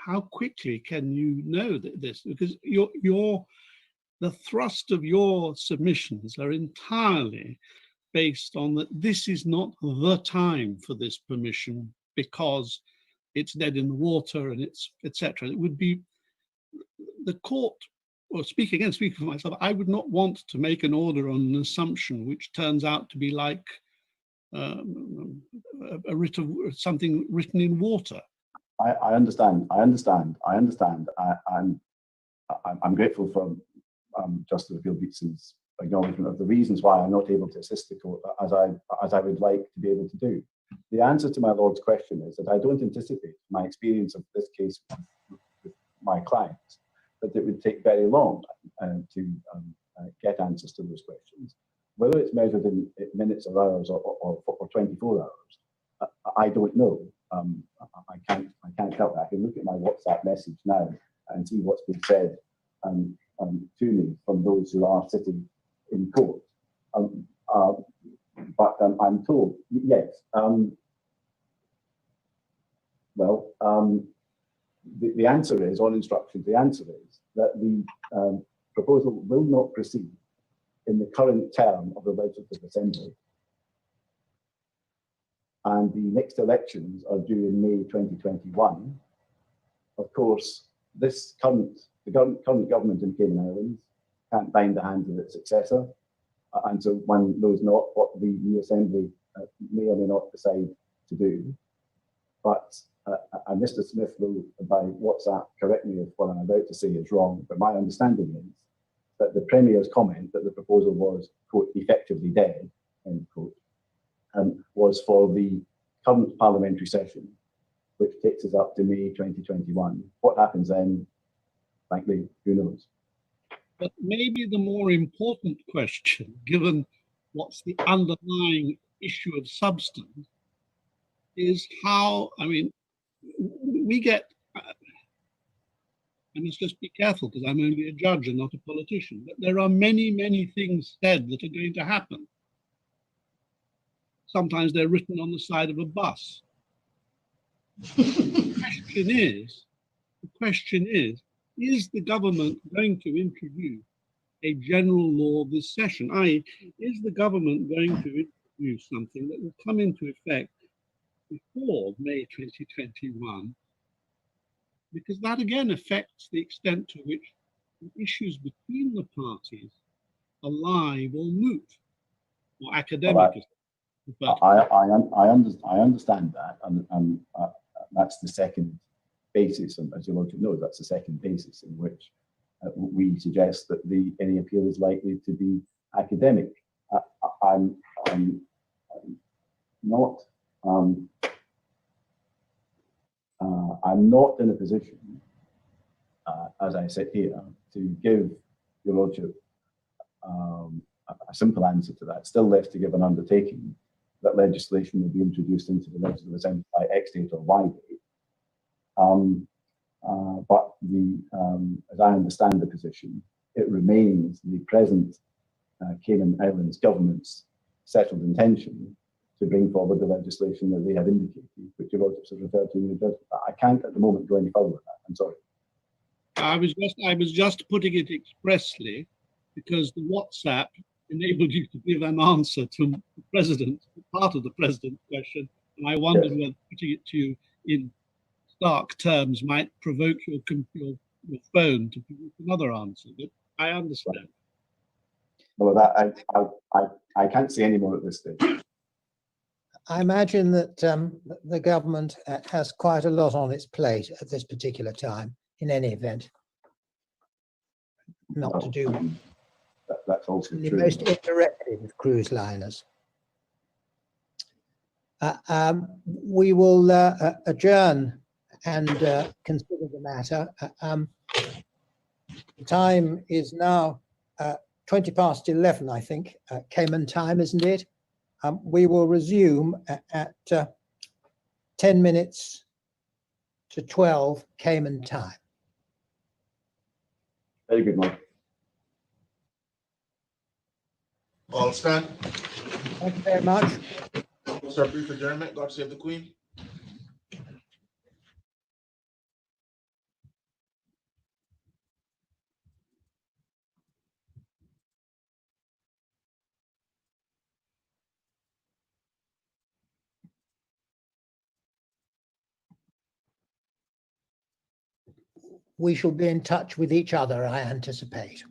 how quickly can you know that this? Because the thrust of your submissions are entirely based on that this is not the time for this permission because it's dead in the water and it's etc. It would be the court, or speaking for myself, I would not want to make an order on an assumption which turns out to be like a writ of something written in water. I understand. I'm grateful for Justice Gilbeatson's acknowledgement of the reasons why I'm not able to assist the court as I would like to be able to do. The answer to my Lord's question is that I don't anticipate my experience of this case with my clients that it would take very long to get answers to those questions. Whether it's measured in minutes or hours or 24 hours, I don't know. I can't help that. I can look at my WhatsApp message now and see what's been said to me from those who are sitting in court. But I'm told, yes. The answer is, on instructions, the answer is that the proposal will not proceed in the current term of the Legislative Assembly. And the next elections are due in May 2021. Of course, the current government in Cayman Islands can't bind the hand of its successor. And so one knows not what the new Assembly may or may not decide to do. But, and Mr. Smith will, by WhatsApp, correct me if what I'm about to say is wrong, but my understanding is that the Premier's comment that the proposal was, quote, effectively dead, end quote, was for the current parliamentary session, which takes us up to May 2021. What happens then, frankly, who knows? But maybe the more important question, given what's the underlying issue of substance, is how, I mean, we get, I must just be careful because I'm only a judge and not a politician, but there are many, many things said that are going to happen. Sometimes they're written on the side of a bus. The question is the government going to introduce a general law this session? i.e., is the government going to introduce something that will come into effect before May 2021? Because that again affects the extent to which the issues between the parties are live or moot or academic. I understand that, and that's the second basis, and as your Lordship knows, that's the second basis in which we suggest that any appeal is likely to be academic. I'm not in a position, as I sit here, to give your Lordship a simple answer to that. Still left to give an undertaking that legislation will be introduced into the Legislative Assembly by X date or Y date. But as I understand the position, it remains the present Cayman Islands government's settled intention to bring forward the legislation that they have indicated, which your Lordship has referred to in your judgment. I can't at the moment go any further with that. I'm sorry. I was just putting it expressly because the WhatsApp enabled you to give an answer to the president, part of the president's question, and I wondered whether putting it to you in stark terms might provoke your phone to produce another answer. But I understand. Well, that I can't say any more at this stage. I imagine that the government has quite a lot on its plate at this particular time, in any event. Not to do that's also true. most indirectly with cruise liners. We will adjourn and consider the matter. The time is now 20 past 11, I think, Cayman time, isn't it? We will resume at 10 minutes to 12 Cayman time. Very good, Mike. All stand. Thank you very much. Sir, brief adjournment. God save the Queen. we shall be in touch with each other, I anticipate.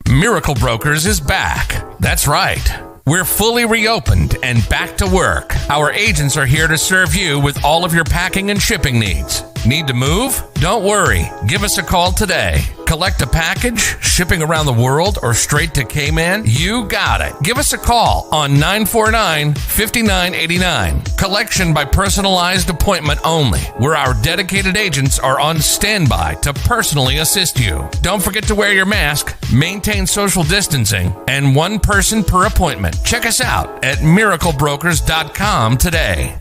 Miracle Brokers is back. That's right. We're fully reopened and back to work. Our agents are here to serve you with all of your packing and shipping needs. Need to move? Don't worry. Give us a call today. Collect a package, shipping around the world, or straight to Cayman? You got it. Give us a call on 949-5989. Collection by personalized appointment only, where our dedicated agents are on standby to personally assist you. Don't forget to wear your mask, maintain social distancing, and one person per appointment. Check us out at miraclebrokers.com today.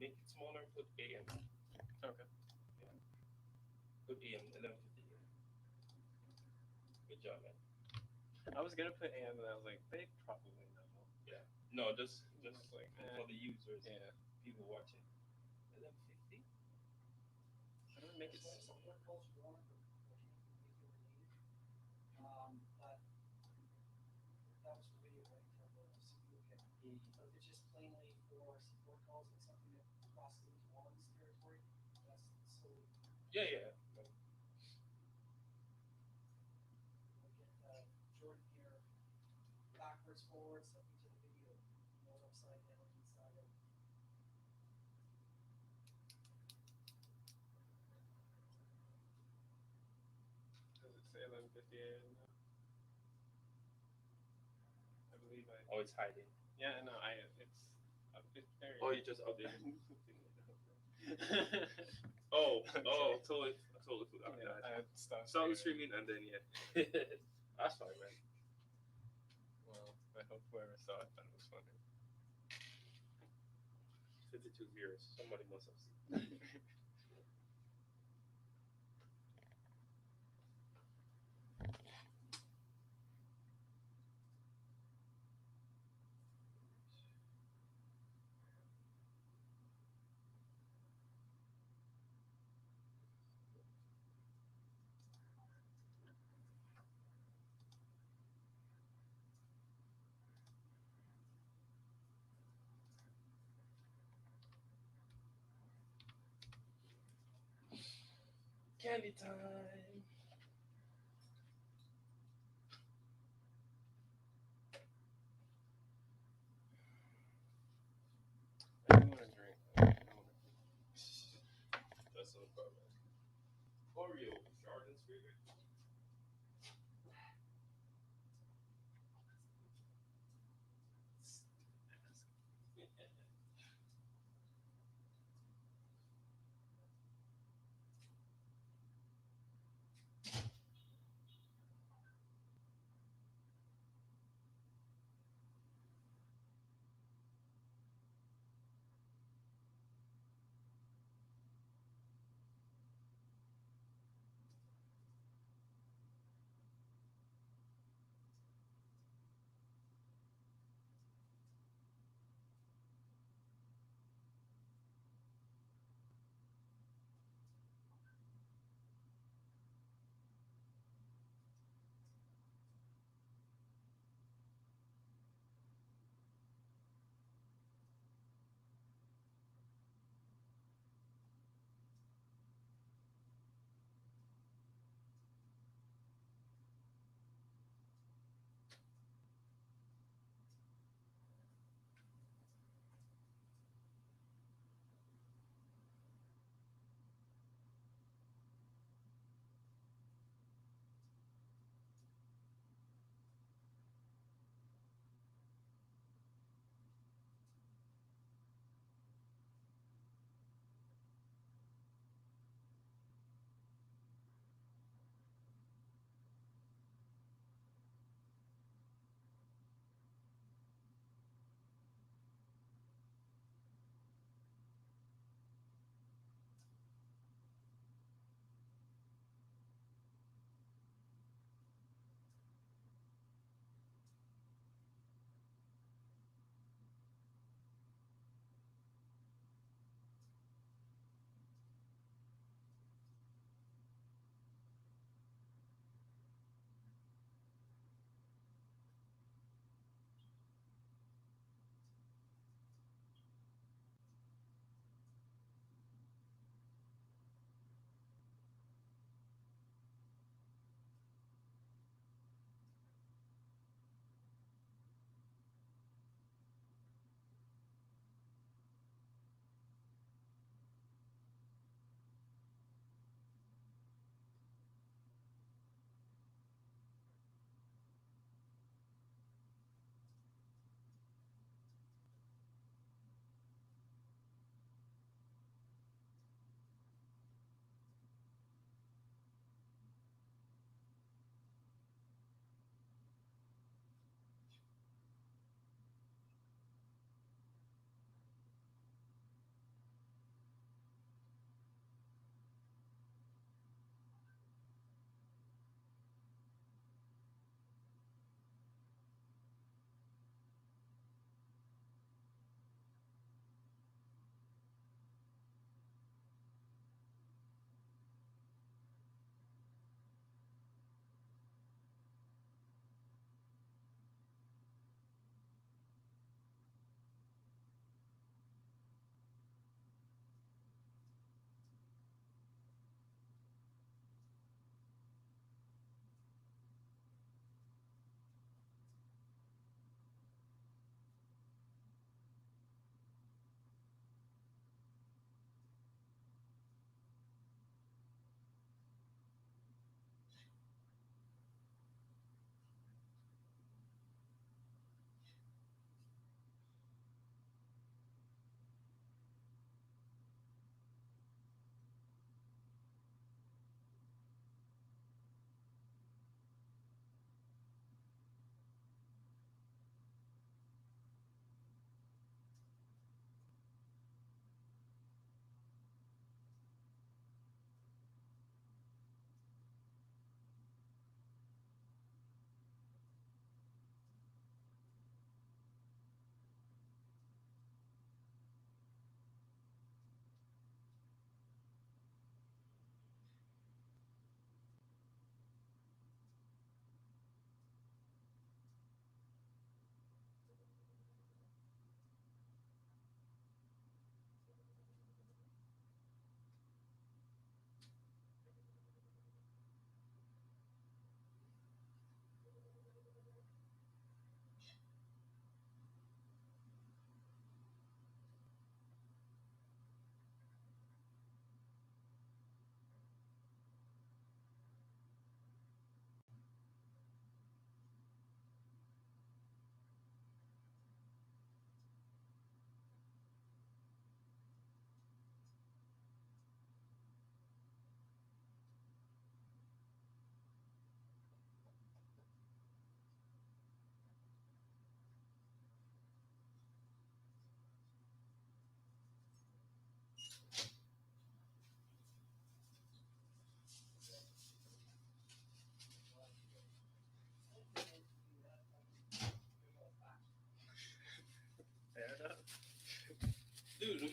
Make it smaller, put AM. Okay. Yeah. Put AM, 11:50. Good job, man. I was gonna put AM, and I was like, they probably know. Yeah. No, just like for the users. yeah. People watching. 11:50. How do we make it? Yeah, yeah. Does it say 11:50 AM? I believe I. Oh, it's hiding. Yeah, no, it's very. Oh, you just updated. Oh, totally forgot. Yeah, I had stuff. Start the streaming and then yeah. That's fine, man. Well, I hope whoever saw it thought it was funny. 52 viewers. Somebody must have seen. Candy time. I do want to drink. That's no problem. Oreo, Jordan's favorite.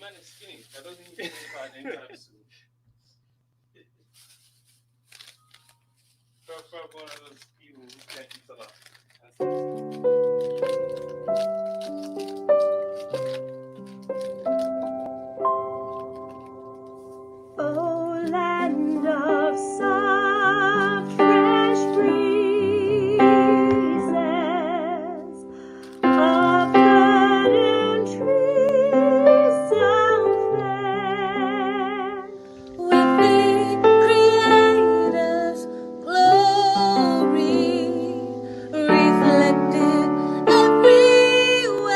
man is skinny. I don't think he's going to fight anytime soon. For one of those people who can't eat a lot. Oh, land of soft, fresh breezes, of verdant trees so fair, with the Creator's glory reflected everywhere.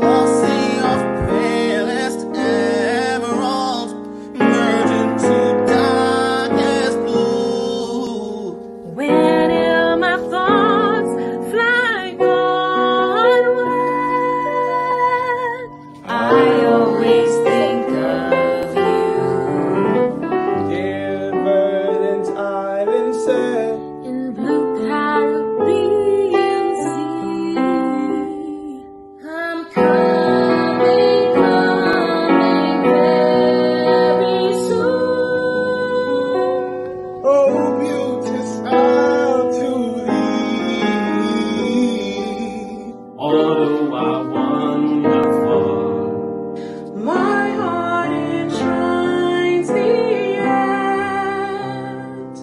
All sea of palest emerald, merging to darkest blue. Whenever my thoughts fly onward, I always think of you. Dear verdant island set, In blue Caribbean sea, I'm coming very soon. oh beautiful to thee. Although I wander far, my heart enshrines thee yet.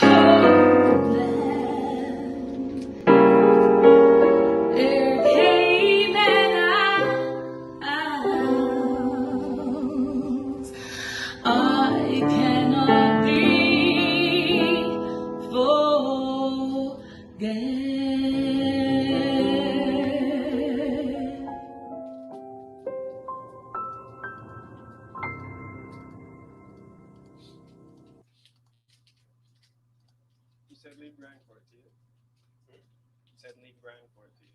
Homeland, ere Cayman Isles, I cannot thee forget. You said leave Grand for it, yeah? You said leave Grand for it, yeah?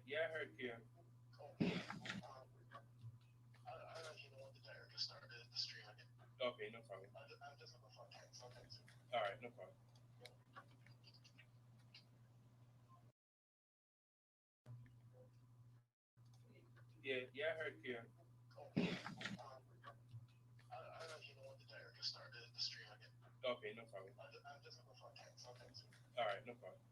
Yeah, I heard you. Okay, no problem. All right, no problem. Yeah, I heard you. Okay, no problem. All right, no problem.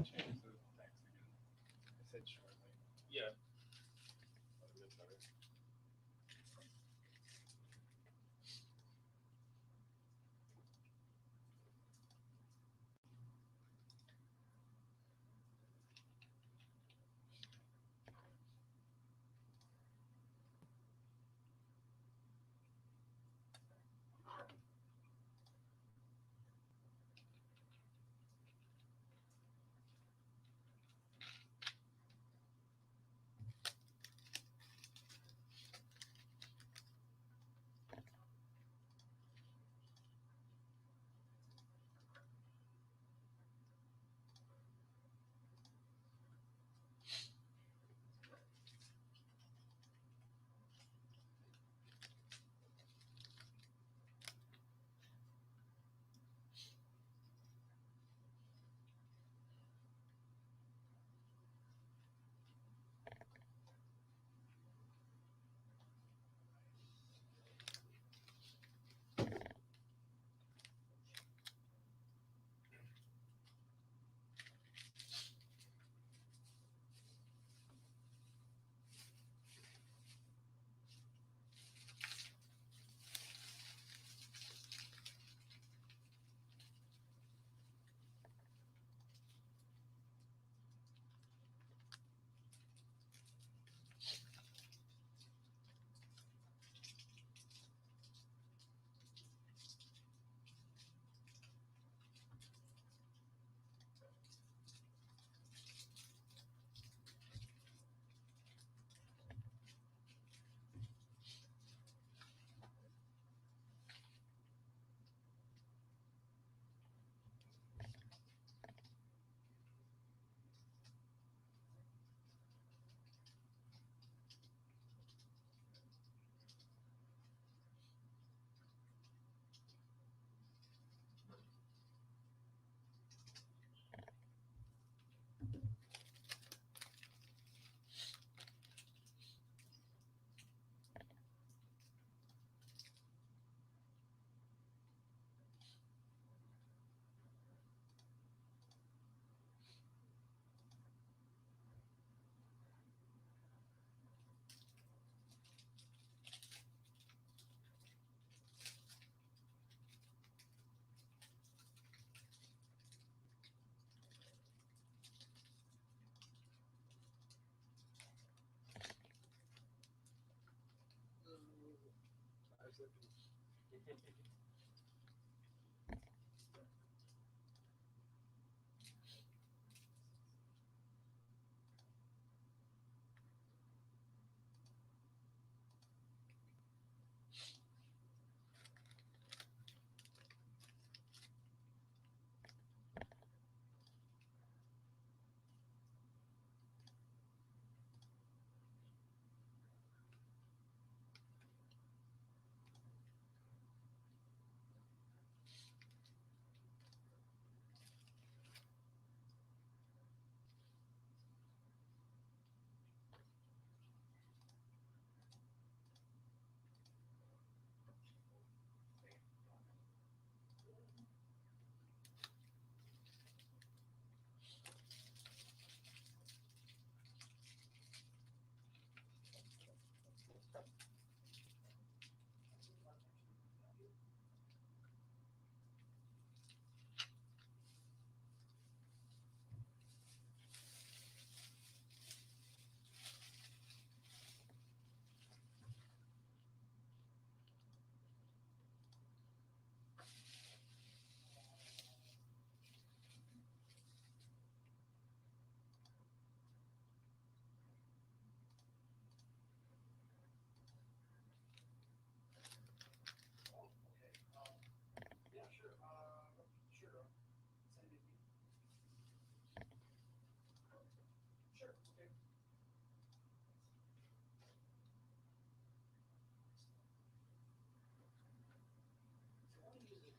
Change the text again. I said shortly. Yeah.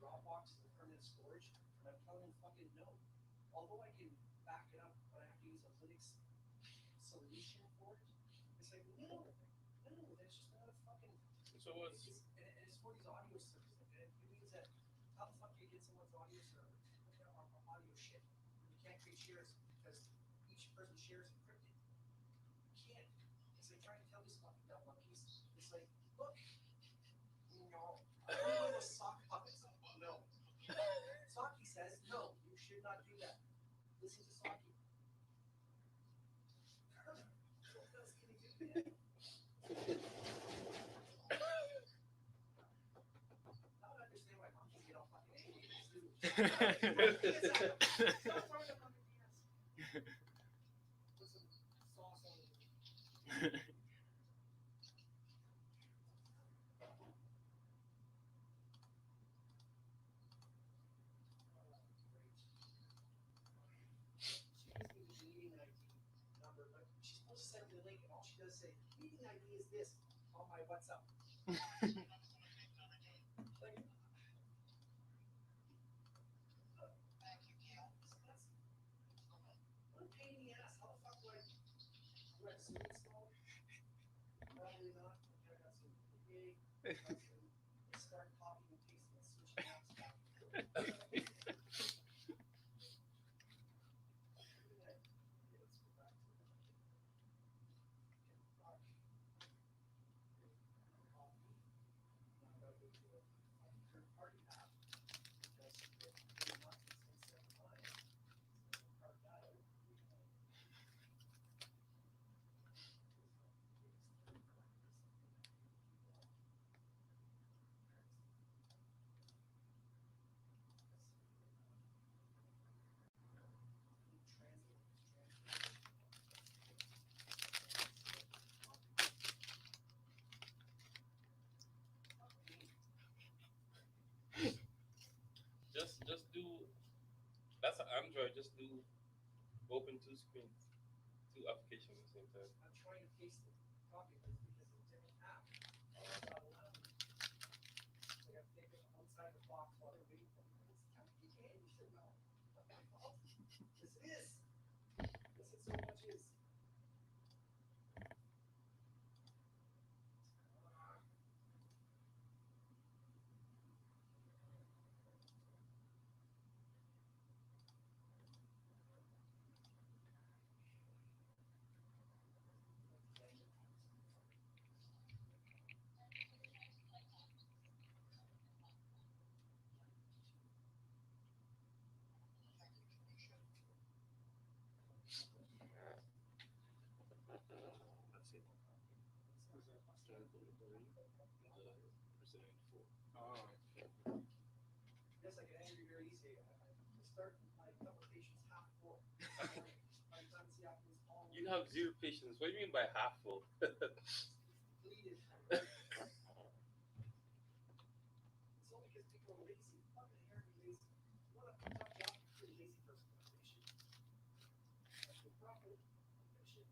Dropbox is permanent storage, and I'm telling them fucking no. Although I can back it up, but I have to use a Linux solution for it. It's like no, there's just not a fucking. So what's and it's for these audio servers. It means that how the fuck do you get someone's audio server? Audio shit. You can't create shares because each person's shares encrypted. You can't. It's like trying to tell these fucking dumb monkeys. It's like, look, no, I'm a sock puppets. No. Saki says, no, you should not do that. Listen to Saki. What else can he do, man? I don't understand why monkeys get all fucking angry. Stop throwing up on your penis. Put some sauce on it. She's supposed to send me the link, and all she does is say, meeting ID is this on my WhatsApp. Like, what a pain in the ass. How the fuck do I zoom install? Probably not. I got some yay. Start copying and pasting and switching apps back. Just do. That's an Android. Just do open two screens, two applications at the same time. I'm trying to paste it, copy this because it's a different app. It's not allowed. So I have to take it outside the box while they're waiting for me. You can't. You should know. Not my fault. This is. This is so much is. Oh. Yes, I can answer very easy. I start my applications half full. By the time the applicant's all You have zero patience. What do you mean by half full? completed. It's only because people are lazy. I'm inherently lazy. You want to talk about a pretty lazy person. Finish it. That's the proper. Finish it.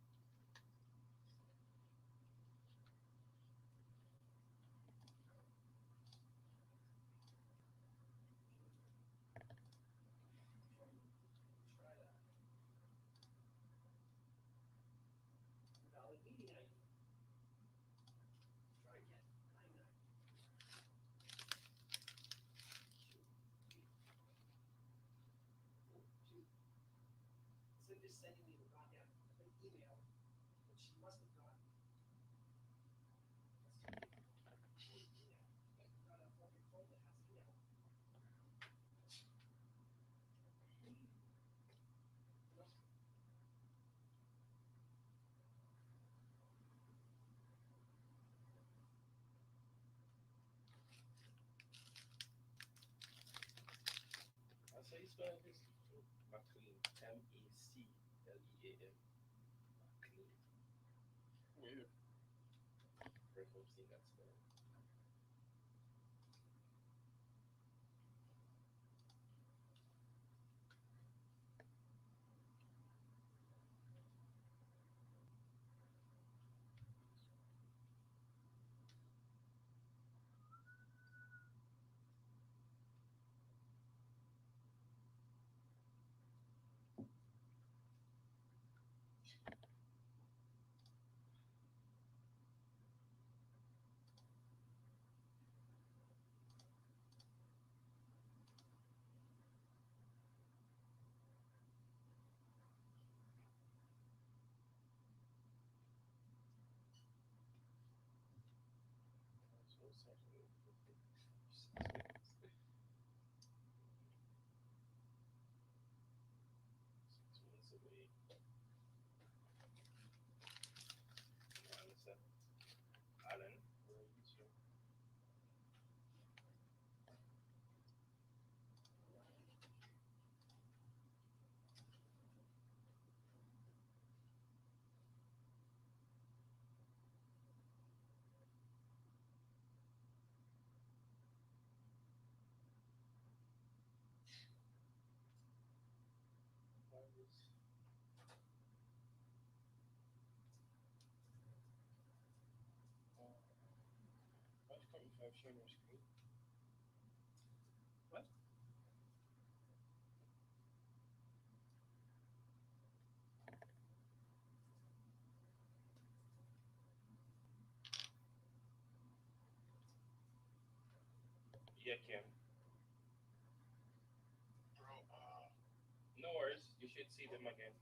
Try that. Valid meeting ID. Try again. 99. Instead of just sending me the goddamn email, which she must have gotten. Got a fucking phone that has email. That's how you spell this. McLean. MECLEAN. McLean. Weird. First time seeing that spell. Alan, where are you, sir? Why's coming from sharing your screen? What? Yeah, Kim. No worries. You should see them again.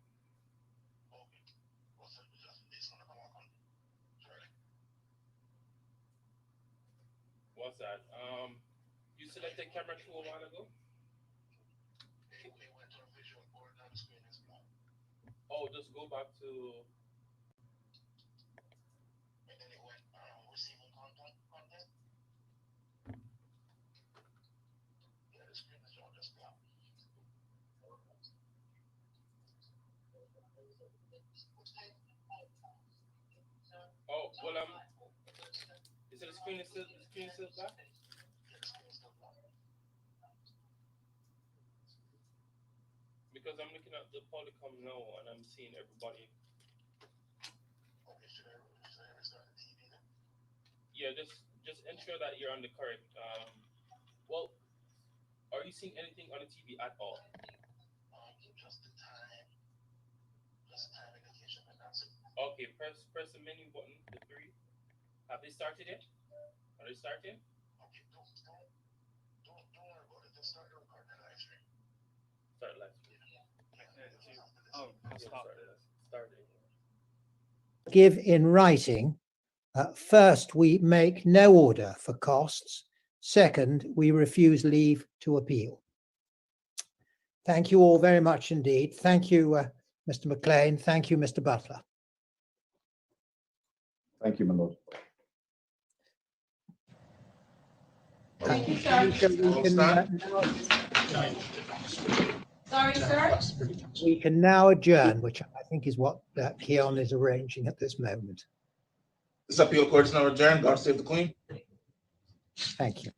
What's that? You selected camera 2 a while ago? Oh, just go back to. Oh, well, is it the screen is still black? Because I'm looking at the Polycom now and I'm seeing everybody. Yeah, just ensure that you're on the correct. Well, are you seeing anything on the TV at all? Okay, press the menu button, the 3. Have they started yet? Are they starting? Start live stream. Oh, I'll stop this. Starting. Give in writing. First, we make no order for costs. Second, we refuse leave to appeal. Thank you all very much indeed. Thank you, Mr. McLean. Thank you, Mr. Butler. Thank you, my lord. Thank you, sir. Alicia, we can, Sorry, sir. we can now adjourn, which I think is what Keon is arranging at this moment. This appeal court is now adjourned. God save the Queen. Thank you.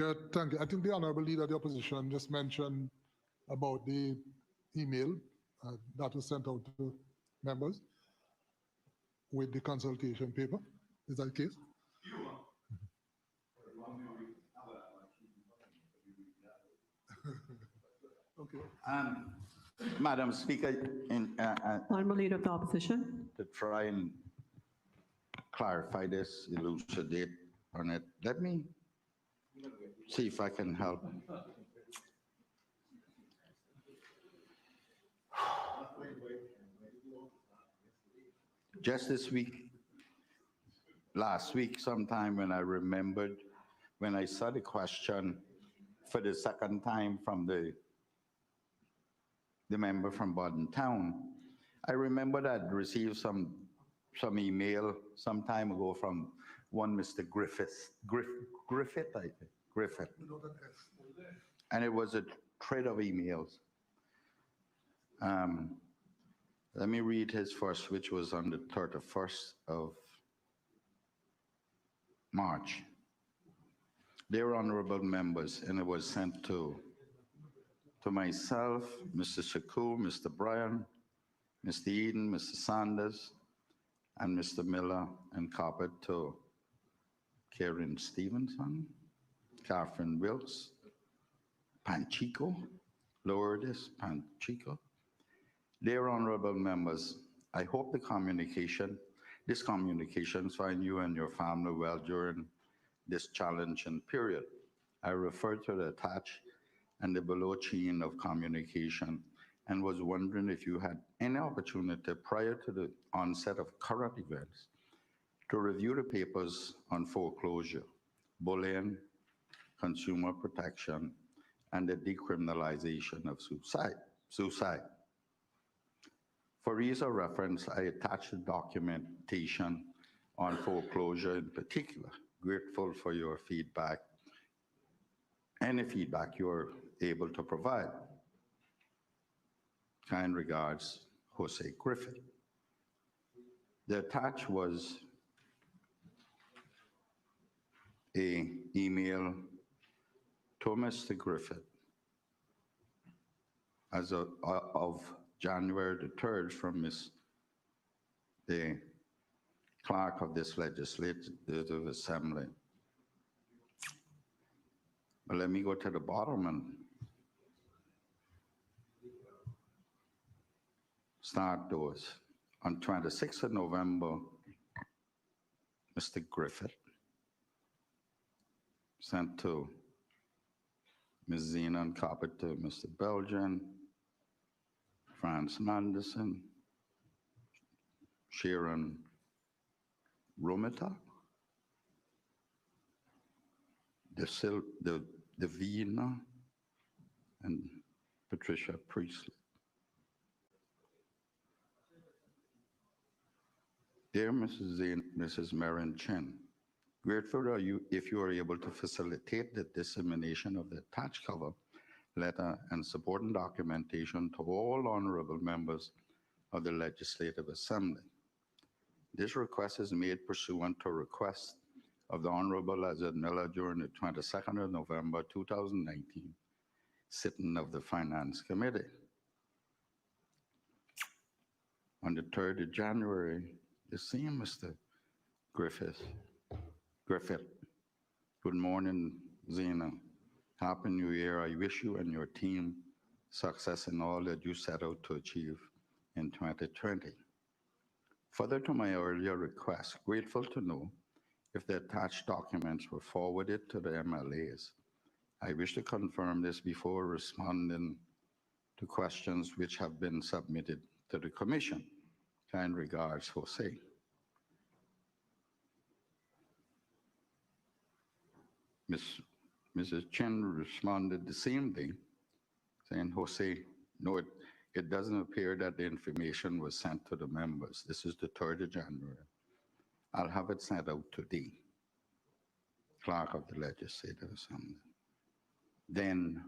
Yeah, thank you. I think the Honorable Leader of the Opposition just mentioned about the email that was sent out to members with the consultation paper. Is that the case? Okay. Madam Speaker, Honorable Leader of the Opposition. to try and clarify this, elucidate on it, let me see if I can help. Just this week, last week sometime when I remembered, when I saw the question for the second time from the member from Bodden Town, I remembered I'd received some email some time ago from one Mr. Griffith, I think, Griffith. And it was a thread of emails. Let me read his first, which was on the 31st of March. Dear honorable members, and it was sent to myself, Mr. Shakur, Mr. Bryan, Mr. Eden, Mr. Sanders, and Mr. Miller, and copied to Karen Stevenson, Catherine Wilkes, Panchico, lower this, Panchico. Dear honorable members, I hope this communication find you and your family well during this challenging period. I refer to the attached and the below chain of communication and was wondering if you had any opportunity prior to the onset of current events to review the papers on foreclosure, bullying, consumer protection, and the decriminalization of suicide. For ease of reference, I attached the documentation on foreclosure in particular. Grateful for your feedback, any feedback you're able to provide. Kind regards, Jose Griffith. The attached was an email to Mr. Griffith as of January the 3rd from the clerk of this legislative assembly. But let me go to the bottom and start those. On 26th of November, Mr. Griffith sent to Ms. Zena and copied to Mr. Belgian, Franz Manderson, Sharon Romita, Davina, and Patricia Priestley. Dear Mrs. Marin Chen, grateful are you if you are able to facilitate the dissemination of the attached cover letter and supporting documentation to all honorable members of the Legislative Assembly. This request is made pursuant to a request of the Honorable Lazard Miller during the 22nd of November 2019 sitting of the Finance Committee. On the 3rd of January, the same Mr. Griffith. Good morning, Zena. Happy New Year. I wish you and your team success in all that you set out to achieve in 2020. Further to my earlier request, grateful to know if the attached documents were forwarded to the MLAs. I wish to confirm this before responding to questions which have been submitted to the Commission. Kind regards, Jose. Mrs. Chen responded the same day, saying, Jose, no, it doesn't appear that the information was sent to the members. This is the 3rd of January. I'll have it sent out today. Clerk of the Legislative Assembly. Then,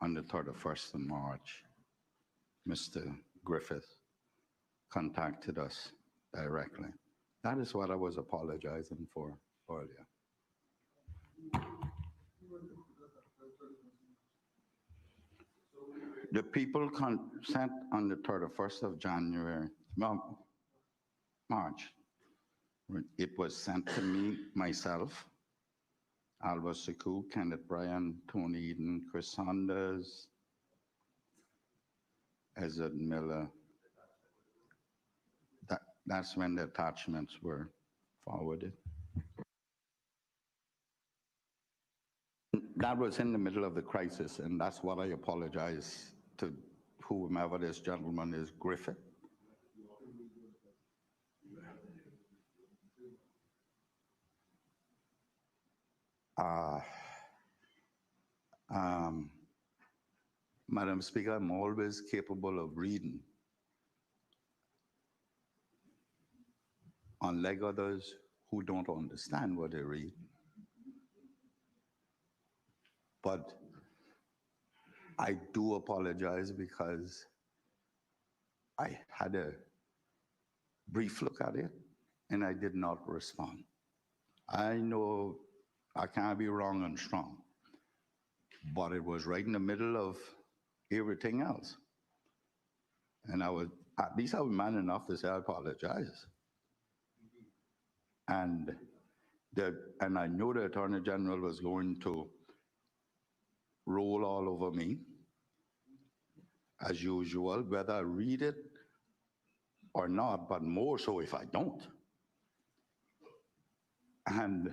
on the 31st of March, Mr. Griffith contacted us directly. That is what I was apologizing for earlier. The people consent on the 31st of January, well, March. It was sent to me, myself, Alva Saku, Kenneth Bryan, Tony Eden, Chris Saunders, Ezra Miller. That's when the attachments were forwarded. That was in the middle of the crisis, and that's what I apologize to whomever this gentleman is, Griffith. Madam Speaker, I'm always capable of reading. Unlike others who don't understand what they read. But I do apologize because I had a brief look at it and I did not respond. I know I can't be wrong and strong, but it was right in the middle of everything else. And at least I was man enough to say I apologize. And I know the Attorney General was going to roll all over me, as usual, whether I read it or not, but more so if I don't. And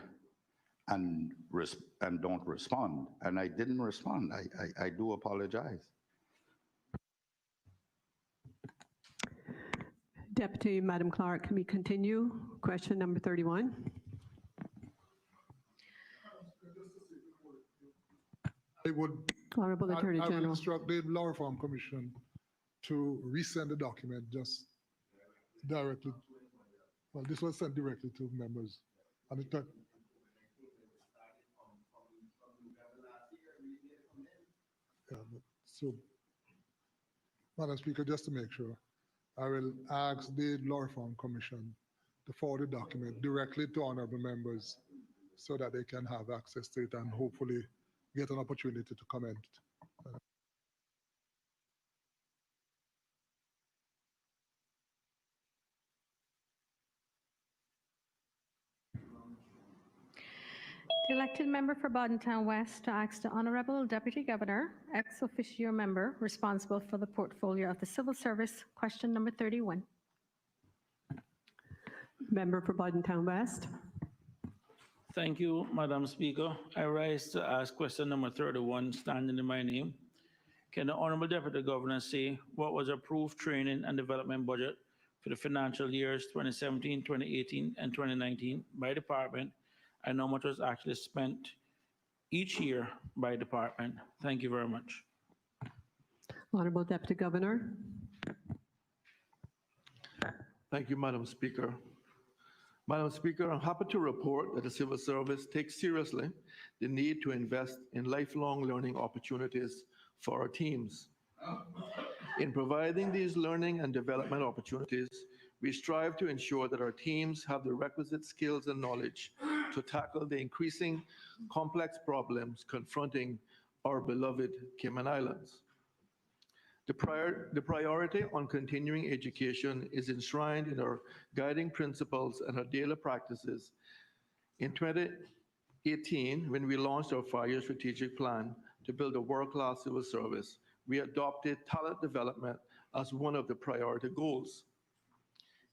don't respond. And I didn't respond. I do apologize. Deputy Madam Clerk, can we continue? Question number 31. I would, Honorable Attorney I would General. instruct the Law Reform Commission to resend the document just directly. Well, this was sent directly to members. And it, yeah, so, Madam Speaker, just to make sure, I will ask the Law Reform Commission to forward the document directly to honorable members so that they can have access to it and hopefully get an opportunity to comment. The elected member for Boddentown West to ask the Honorable Deputy Governor, ex officio member responsible for the portfolio of the Civil Service, question number 31. Member for Boddentown West. Thank you, Madam Speaker. I rise to ask question number 31, standing in my name. Can the Honorable Deputy Governor say what was approved training and development budget for the financial years 2017, 2018, and 2019 by department, and how much was actually spent each year by department? Thank you very much. Honorable Deputy Governor. Thank you, Madam Speaker. Madam Speaker, I'm happy to report that the Civil Service takes seriously the need to invest in lifelong learning opportunities for our teams. In providing these learning and development opportunities, we strive to ensure that our teams have the requisite skills and knowledge to tackle the increasing complex problems confronting our beloved Cayman Islands. The priority on continuing education is enshrined in our guiding principles and our daily practices. In 2018, when we launched our 5-year strategic plan to build a world-class civil service, we adopted talent development as one of the priority goals.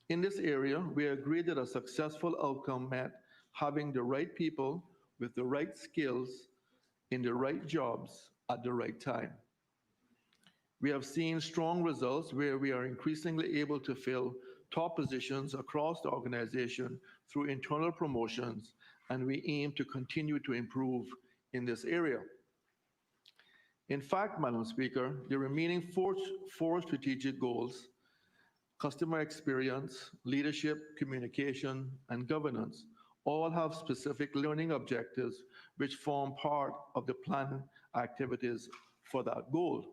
In this area, we agreed that a successful outcome meant having the right people with the right skills in the right jobs at the right time. We have seen strong results where we are increasingly able to fill top positions across the organization through internal promotions, and we aim to continue to improve in this area. In fact, Madam Speaker, the remaining four strategic goals, customer experience, leadership, communication, and governance, all have specific learning objectives which form part of the plan activities for that goal.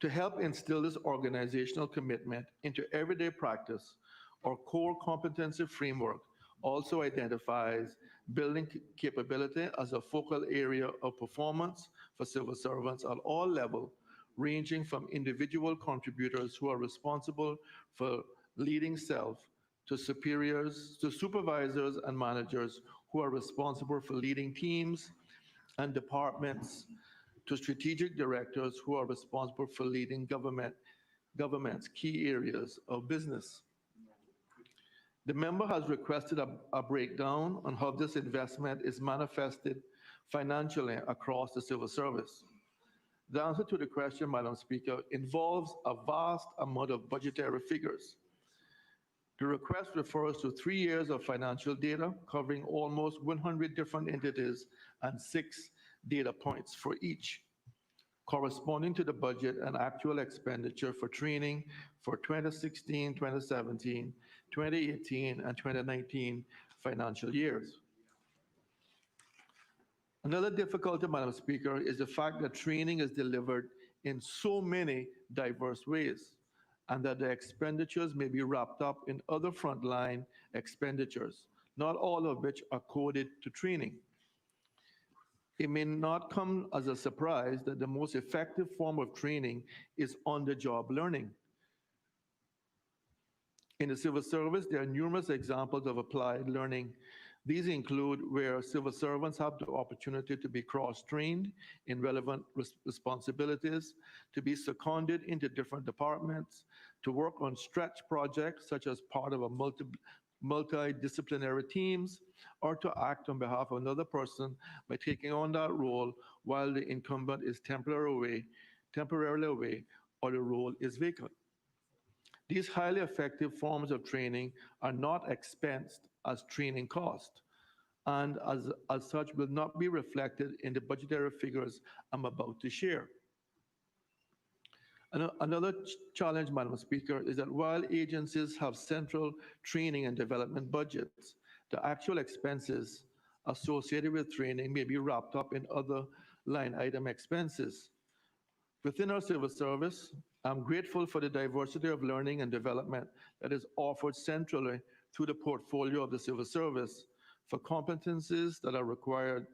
To help instill this organizational commitment into everyday practice, our core competency framework also identifies building capability as a focal area of performance for civil servants at all levels, ranging from individual contributors who are responsible for leading self to superiors, to supervisors and managers who are responsible for leading teams and departments, to strategic directors who are responsible for leading government's key areas of business. The member has requested a breakdown on how this investment is manifested financially across the civil service. The answer to the question, Madam Speaker, involves a vast amount of budgetary figures. The request refers to 3 years of financial data covering almost 100 different entities and 6 data points for each, corresponding to the budget and actual expenditure for training for 2016, 2017, 2018, and 2019 financial years. Another difficulty, Madam Speaker, is the fact that training is delivered in so many diverse ways, and that the expenditures may be wrapped up in other frontline expenditures, not all of which are coded to training. It may not come as a surprise that the most effective form of training is on-the-job learning. In the civil service, there are numerous examples of applied learning. These include where civil servants have the opportunity to be cross-trained in relevant responsibilities, to be seconded into different departments, to work on stretch projects such as part of a multidisciplinary teams, or to act on behalf of another person by taking on that role while the incumbent is temporarily away or the role is vacant. These highly effective forms of training are not expensed as training cost, and as such will not be reflected in the budgetary figures I'm about to share. Another challenge, Madam Speaker, is that while agencies have central training and development budgets, the actual expenses associated with training may be wrapped up in other line item expenses. Within our civil service, I'm grateful for the diversity of learning and development that is offered centrally through the portfolio of the civil service for competencies that are required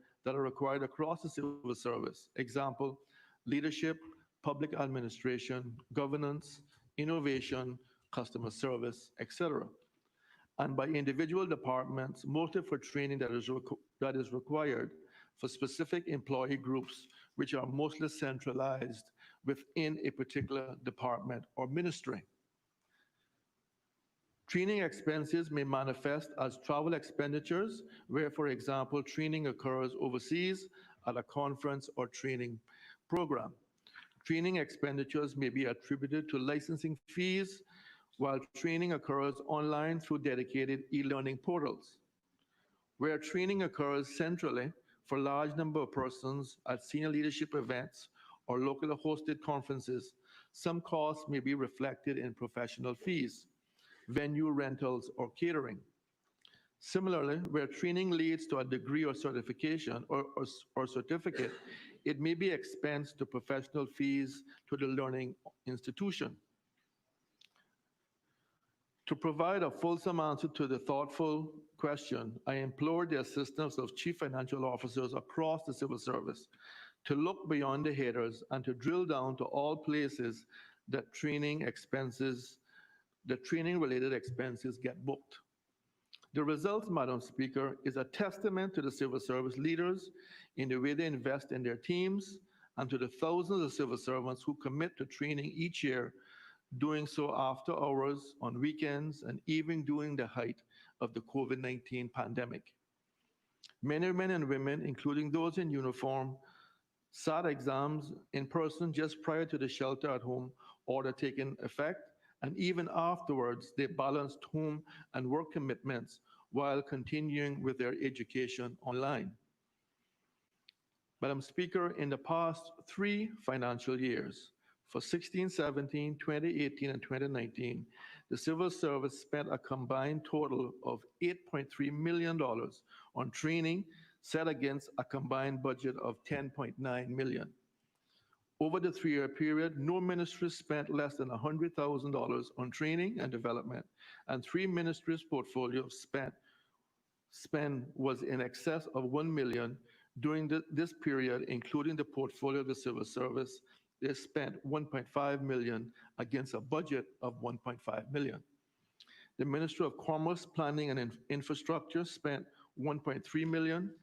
across the civil service. Example, leadership, public administration, governance, innovation, customer service, etc. And by individual departments, mostly for training that is required for specific employee groups, which are mostly centralized within a particular department or ministry. Training expenses may manifest as travel expenditures, where, for example, training occurs overseas at a conference or training program. Training expenditures may be attributed to licensing fees, while training occurs online through dedicated e-learning portals. Where training occurs centrally for a large number of persons at senior leadership events or locally hosted conferences, some costs may be reflected in professional fees, venue rentals, or catering. Similarly, where training leads to a degree or certification or certificate, it may be expensed to professional fees to the learning institution. To provide a fulsome answer to the thoughtful question, I implore the assistance of chief financial officers across the civil service to look beyond the headers and to drill down to all places that training-related expenses get booked. The result, Madam Speaker, is a testament to the civil service leaders in the way they invest in their teams and to the thousands of civil servants who commit to training each year, doing so after hours, on weekends, and even during the height of the COVID-19 pandemic. Many men and women, including those in uniform, sat exams in person just prior to the shelter-at-home order taking effect, and even afterwards, they balanced home and work commitments while continuing with their education online. Madam Speaker, in the past 3 financial years, for 16, 17, 2018, and 2019, the civil service spent a combined total of $8.3 million on training, set against a combined budget of $10.9 million. Over the 3-year period, no ministry spent less than $100,000 on training and development, and 3 ministries' portfolios spent spend was in excess of 1 million. During this period, including the portfolio of the civil service, they spent 1.5 million against a budget of 1.5 million. The Ministry of Commerce, Planning and Infrastructure spent 1.3 million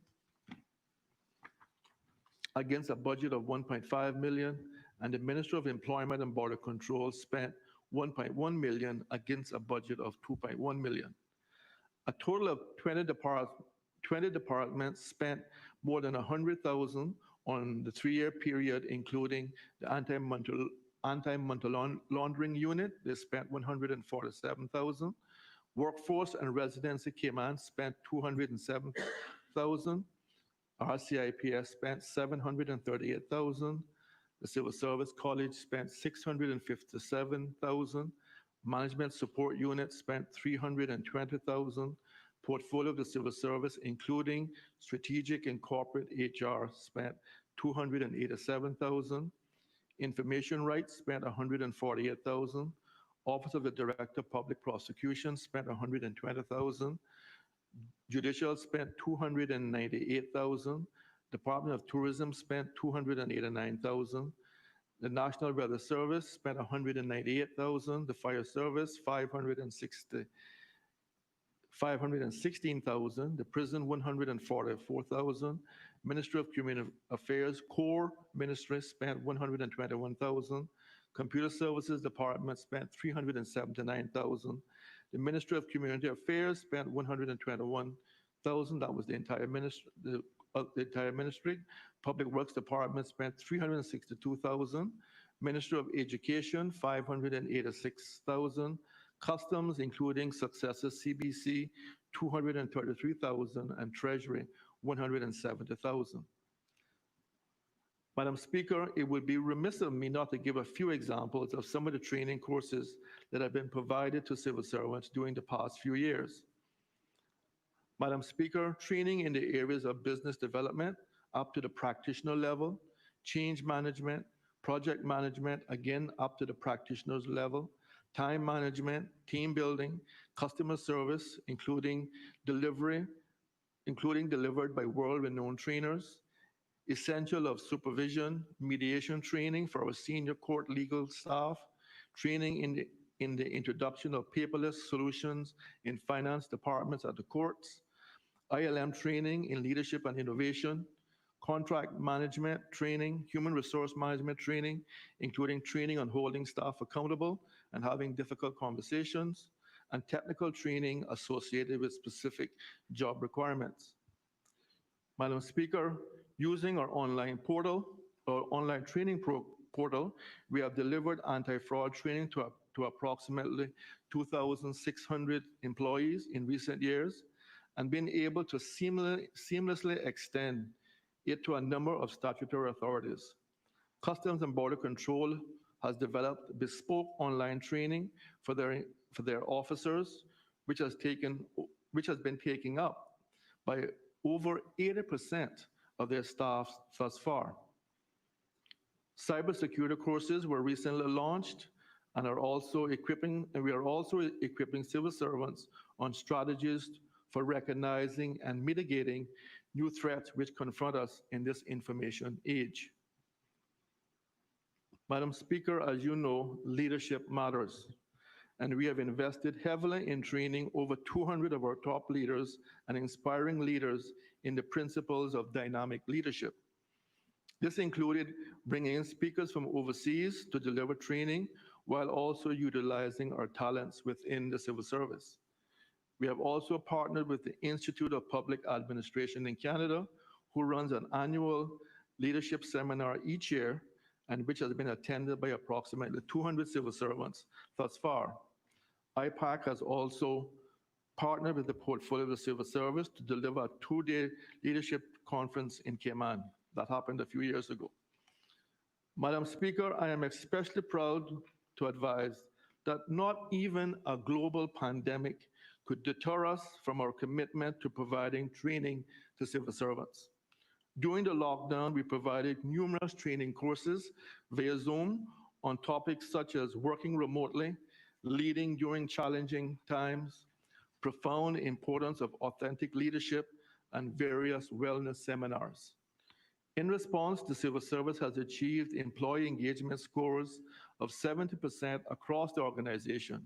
against a budget of 1.5 million, and the Ministry of Employment and Border Control spent 1.1 million against a budget of 2.1 million. A total of 20 departments spent more than 100,000 on the 3-year period, including the anti-money laundering unit. They spent 147,000. Workforce and Residency Cayman spent 207,000. RCIPS spent 738,000. The Civil Service College spent 657,000. Management Support Unit spent 320,000. Portfolio of the Civil Service, including Strategic and Corporate HR, spent 287,000. Information Rights spent 148,000. Office of the Director of Public Prosecution spent 120,000. Judicial spent 298,000. Department of Tourism spent 289,000. The National Weather Service spent 198,000. The Fire Service 516,000. The Prison 144,000. Ministry of Community Affairs Core Ministry spent 121,000. Computer Services Department spent 379,000. The Ministry of Community Affairs spent 121,000. That was the entire ministry. Public Works Department spent 362,000. Ministry of Education 586,000. Customs, including successors CBC 233,000, and Treasury 170,000. Madam Speaker, it would be remiss of me not to give a few examples of some of the training courses that have been provided to civil servants during the past few years. Madam Speaker, training in the areas of business development up to the practitioner level, change management, project management, again up to the practitioner's level, time management, team building, customer service, including delivered by world-renowned trainers, essential of supervision, mediation training for our senior court legal staff, training in the introduction of paperless solutions in finance departments at the courts, ILM training in leadership and innovation, contract management training, human resource management training, including training on holding staff accountable and having difficult conversations, and technical training associated with specific job requirements. Madam Speaker, using our online portal, or online training portal, we have delivered anti-fraud training to approximately 2,600 employees in recent years, and been able to seamlessly extend it to a number of statutory authorities. Customs and Border Control has developed bespoke online training for their officers, which has been taken up by over 80% of their staff thus far. Cybersecurity courses were recently launched and we are also equipping civil servants on strategies for recognizing and mitigating new threats which confront us in this information age. Madam Speaker, as you know, leadership matters, and we have invested heavily in training over 200 of our top leaders and inspiring leaders in the principles of dynamic leadership. This included bringing in speakers from overseas to deliver training while also utilizing our talents within the civil service. We have also partnered with the Institute of Public Administration in Canada, who runs an annual leadership seminar each year, and which has been attended by approximately 200 civil servants thus far. IPAC has also partnered with the portfolio of the civil service to deliver a 2-day leadership conference in Cayman. That happened a few years ago. Madam Speaker, I am especially proud to advise that not even a global pandemic could deter us from our commitment to providing training to civil servants. During the lockdown, we provided numerous training courses via Zoom on topics such as working remotely, leading during challenging times, profound importance of authentic leadership, and various wellness seminars. In response, the civil service has achieved employee engagement scores of 70% across the organization.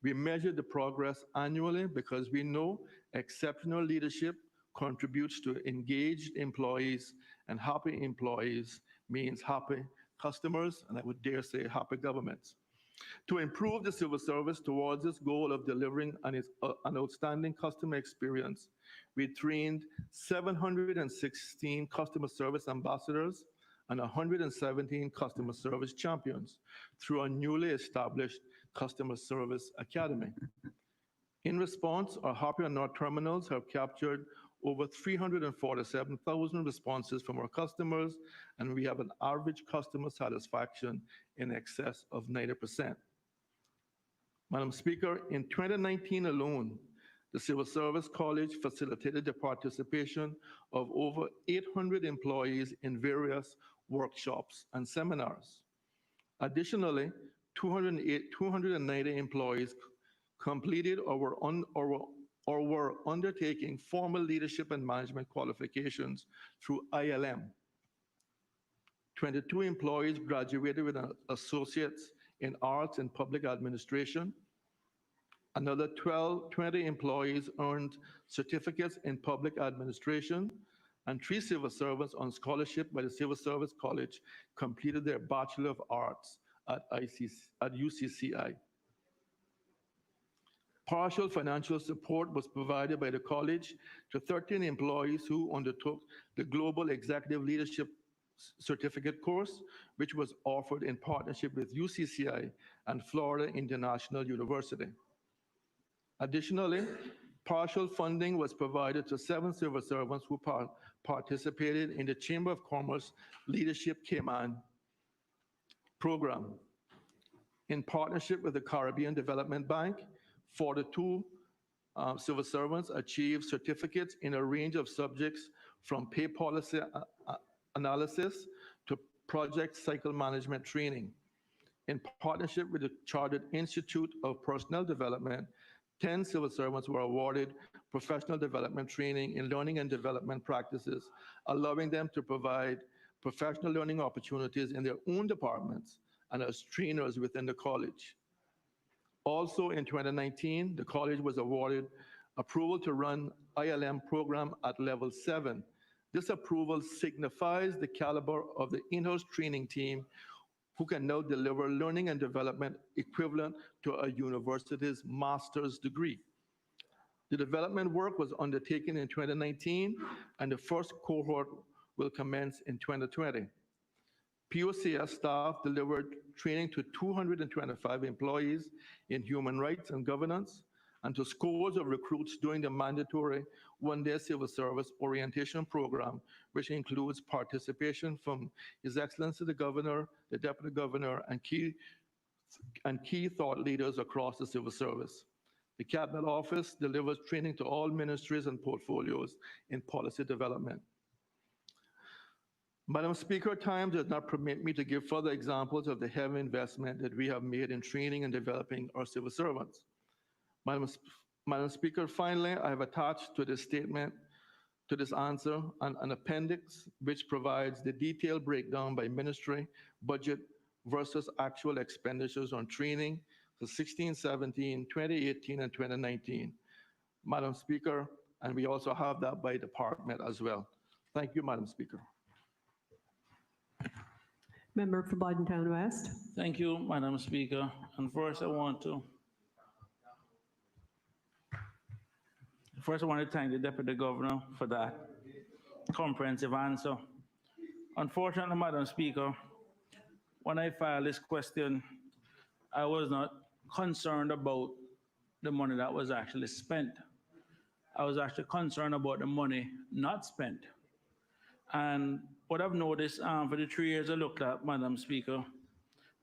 We measure the progress annually because we know exceptional leadership contributes to engaged employees, and happy employees means happy customers, and I would dare say happy governments. To improve the civil service towards this goal of delivering an outstanding customer experience, we trained 716 customer service ambassadors and 117 customer service champions through a newly established Customer Service Academy. In response, our Happy or Not terminals have captured over 347,000 responses from our customers, and we have an average customer satisfaction in excess of 90%. Madam Speaker, in 2019 alone, the Civil Service College facilitated the participation of over 800 employees in various workshops and seminars. Additionally, 290 employees completed or were undertaking formal leadership and management qualifications through ILM. 22 employees graduated with an associate's in arts and public administration. Another 20 employees earned certificates in public administration, and 3 civil servants on scholarship by the Civil Service College completed their Bachelor of Arts at UCCI. Partial financial support was provided by the college to 13 employees who undertook the Global Executive Leadership Certificate course, which was offered in partnership with UCCI and Florida International University. Additionally, partial funding was provided to 7 civil servants who participated in the Chamber of Commerce Leadership Cayman program. In partnership with the Caribbean Development Bank, 42 civil servants achieved certificates in a range of subjects from pay policy analysis to project cycle management training. In partnership with the Chartered Institute of Personnel Development, 10 civil servants were awarded professional development training in learning and development practices, allowing them to provide professional learning opportunities in their own departments and as trainers within the college. Also in 2019, the college was awarded approval to run ILM program at level 7. This approval signifies the caliber of the in-house training team who can now deliver learning and development equivalent to a university's master's degree. The development work was undertaken in 2019, and the first cohort will commence in 2020. POCS staff delivered training to 225 employees in human rights and governance, and to scores of recruits during the mandatory one-day civil service orientation program, which includes participation from His Excellency the Governor, the Deputy Governor, and key thought leaders across the civil service. The Cabinet Office delivers training to all ministries and portfolios in policy development. Madam Speaker, time does not permit me to give further examples of the heavy investment that we have made in training and developing our civil servants. Madam Speaker, finally, I have attached to this statement, to this answer, an appendix which provides the detailed breakdown by ministry, budget versus actual expenditures on training for 16, 17, 2018, and 2019. Madam Speaker, and we also have that by department as well. Thank you, Madam Speaker. Member for Bodentown West. Thank you, Madam Speaker. And first I want to thank the Deputy Governor for that comprehensive answer. Unfortunately, Madam Speaker, when I filed this question, I was not concerned about the money that was actually spent. I was actually concerned about the money not spent. And what I've noticed for the 3 years I looked at, Madam Speaker,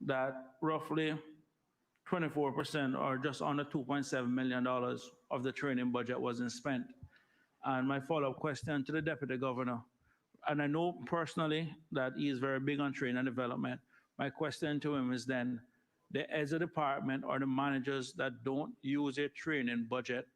that roughly 24% or just under $2.7 million of the training budget wasn't spent. And my follow-up question to the Deputy Governor, and I know personally that he is very big on training and development. My question to him is then, the heads of department or the managers that don't use a training budget,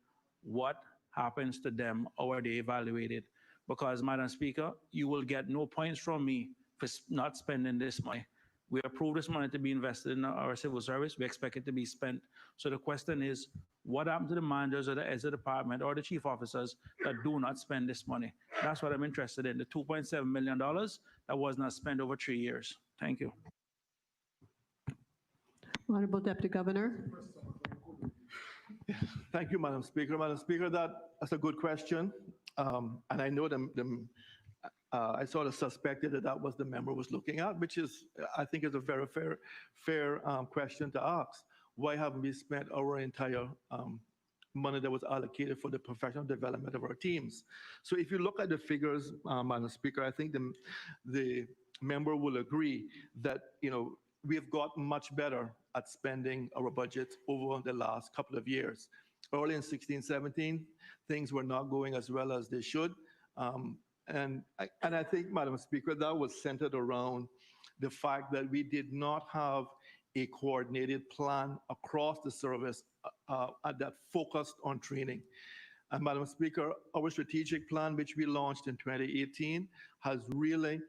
what happens to them or they evaluated. Because, Madam Speaker, you will get no points from me for not spending this money. We approve this money to be invested in our civil service. We expect it to be spent. So the question is, what happened to the managers or the heads of department or the chief officers that do not spend this money? That's what I'm interested in, the $2.7 million that was not spent over 3 years. Thank you. Honorable Deputy Governor. Thank you, Madam Speaker. Madam Speaker, that's a good question. And I know I sort of suspected that was the member was looking at, which is, I think, is a very fair question to ask. Why haven't we spent our entire money that was allocated for the professional development of our teams? So if you look at the figures, Madam Speaker, I think the member will agree that, we have gotten much better at spending our budget over the last couple of years. Early in 16-17, things were not going as well as they should. And I think, Madam Speaker, that was centered around the fact that we did not have a coordinated plan across the service that focused on training. And Madam Speaker, our strategic plan, which we launched in 2018, has really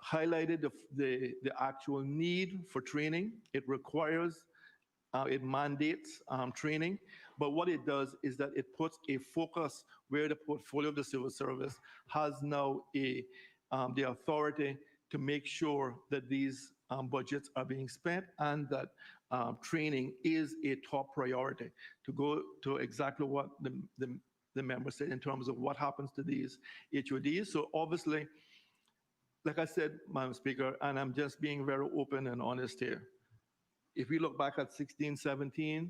highlighted the actual need for training. It requires, it mandates training, but what it does is that it puts a focus where the portfolio of the civil service has now the authority to make sure that these budgets are being spent and that training is a top priority. To go to exactly what the member said in terms of what happens to these HODs. So obviously, like I said, Madam Speaker, and I'm just being very open and honest here. If we look back at 16-17,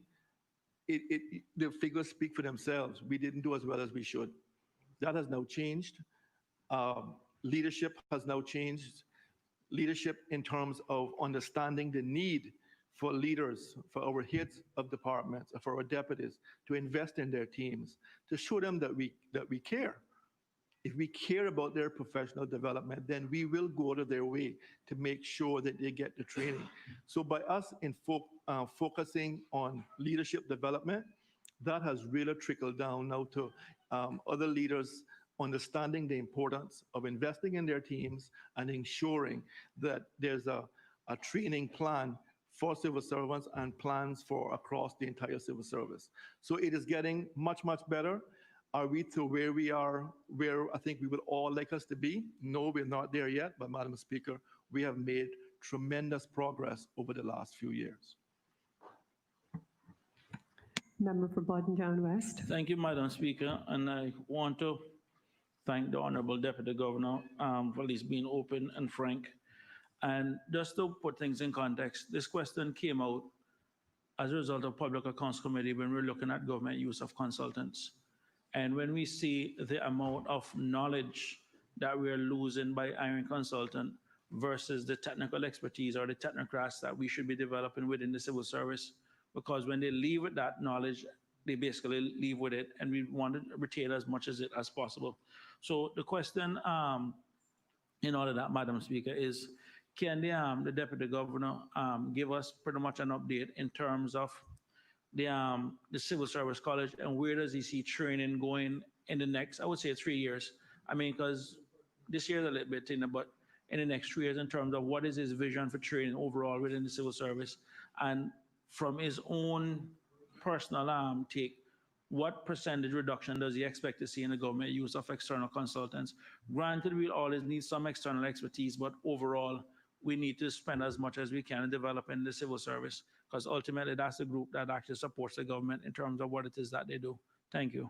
the figures speak for themselves. We didn't do as well as we should. That has now changed. Leadership has now changed. Leadership in terms of understanding the need for leaders, for our heads of departments, for our deputies to invest in their teams, to show them that we care. If we care about their professional development, then we will go to their way to make sure that they get the training. So by us focusing on leadership development, that has really trickled down now to other leaders understanding the importance of investing in their teams and ensuring that there's a training plan for civil servants and plans for across the entire civil service. So it is getting much, much better. Are we to where we are, where I think we would all like us to be? No, we're not there yet, but Madam Speaker, we have made tremendous progress over the last few years. Member for Borden West. Thank you, Madam Speaker, and I want to thank the Honorable Deputy Governor for at least being open and frank. And just to put things in context, this question came out as a result of Public Accounts Committee when we're looking at government use of consultants. And when we see the amount of knowledge that we're losing by hiring consultant versus the technical expertise or the technocrats that we should be developing within the civil service, because when they leave with that knowledge, they basically leave with it, and we want to retain as much as it as possible. So the question, in all of that, Madam Speaker, is can the Deputy Governor give us pretty much an update in terms of the Civil Service College, and where does he see training going in the next, I would say, 3 years? I mean, because this year is a little bit, but in the next 3 years in terms of what is his vision for training overall within the civil service, and from his own personal take, what percentage reduction does he expect to see in the government use of external consultants? Granted, we always need some external expertise, but overall, we need to spend as much as we can in developing the civil service, because ultimately that's the group that actually supports the government in terms of what it is that they do. Thank you.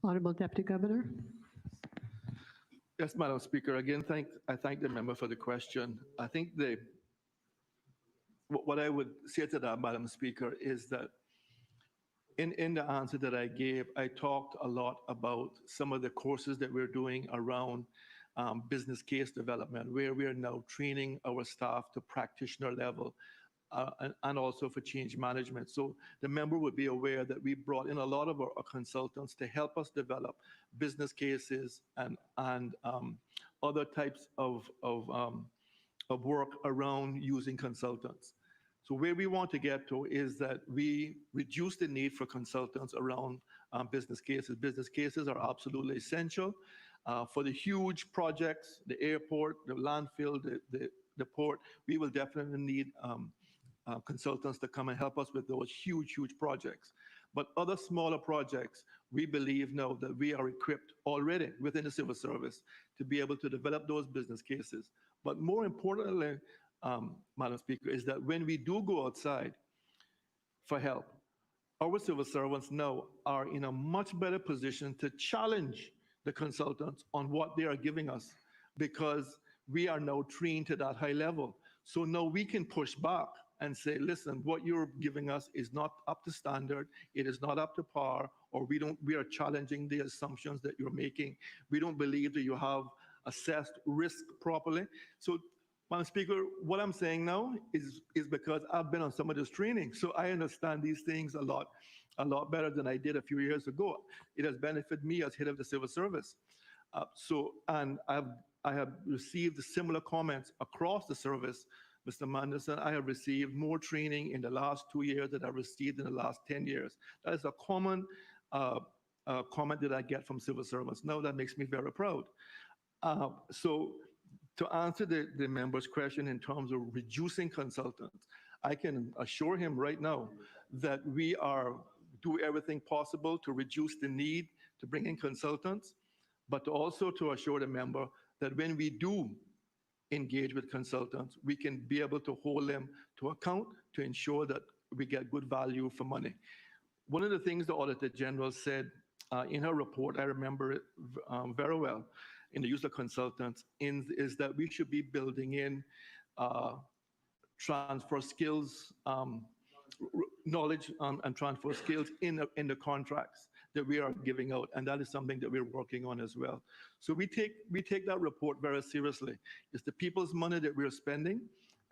Honorable Deputy Governor. Yes, Madam Speaker. Again, I thank the member for the question. I think what I would say to that, Madam Speaker, is that in the answer that I gave, I talked a lot about some of the courses that we're doing around business case development, where we are now training our staff to practitioner level and also for change management. So the member would be aware that we brought in a lot of our consultants to help us develop business cases and other types of work around using consultants. So where we want to get to is that we reduce the need for consultants around business cases. Business cases are absolutely essential for the huge projects, the airport, the landfill, the port. We will definitely need consultants to come and help us with those huge projects. But other smaller projects, we believe now that we are equipped already within the civil service to be able to develop those business cases. But more importantly, Madam Speaker, is that when we do go outside for help, our civil servants now are in a much better position to challenge the consultants on what they are giving us, because we are now trained to that high level. So now we can push back and say, listen, what you're giving us is not up to standard, it is not up to par, or we are challenging the assumptions that you're making. We don't believe that you have assessed risk properly. So, Madam Speaker, what I'm saying now is because I've been on some of this training, so I understand these things a lot better than I did a few years ago. It has benefited me as head of the civil service. And I have received similar comments across the service. Mr. Manderson, I have received more training in the last 2 years than I received in the last 10 years. That is a common comment that I get from civil servants. Now that makes me very proud. So to answer the member's question in terms of reducing consultants, I can assure him right now that we are do everything possible to reduce the need to bring in consultants, but also to assure the member that when we do engage with consultants, we can be able to hold them to account to ensure that we get good value for money. One of the things the Auditor General said in her report, I remember it very well, in the use of consultants, is that we should be building in transfer skills, knowledge and transfer skills in the contracts that we are giving out, and that is something that we're working on as well. So we take that report very seriously. It's the people's money that we're spending,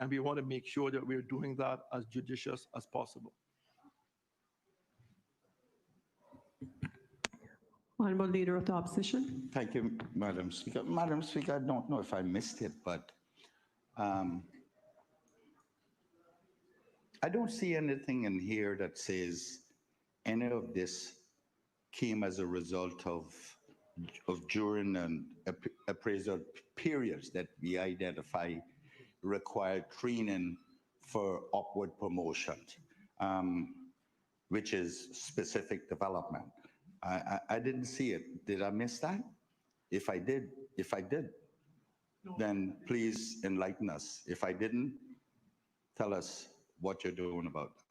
and we want to make sure that we're doing that as judicious as possible. Honorable Leader of the Opposition. Thank you, Madam Speaker. Madam Speaker, I don't know if I missed it, but I don't see anything in here that says any of this came as a result of during an appraisal periods that we identify required training for upward promotion, which is specific development. I didn't see it. Did I miss that? If I did, then please enlighten us. If I didn't, tell us what you're doing about that.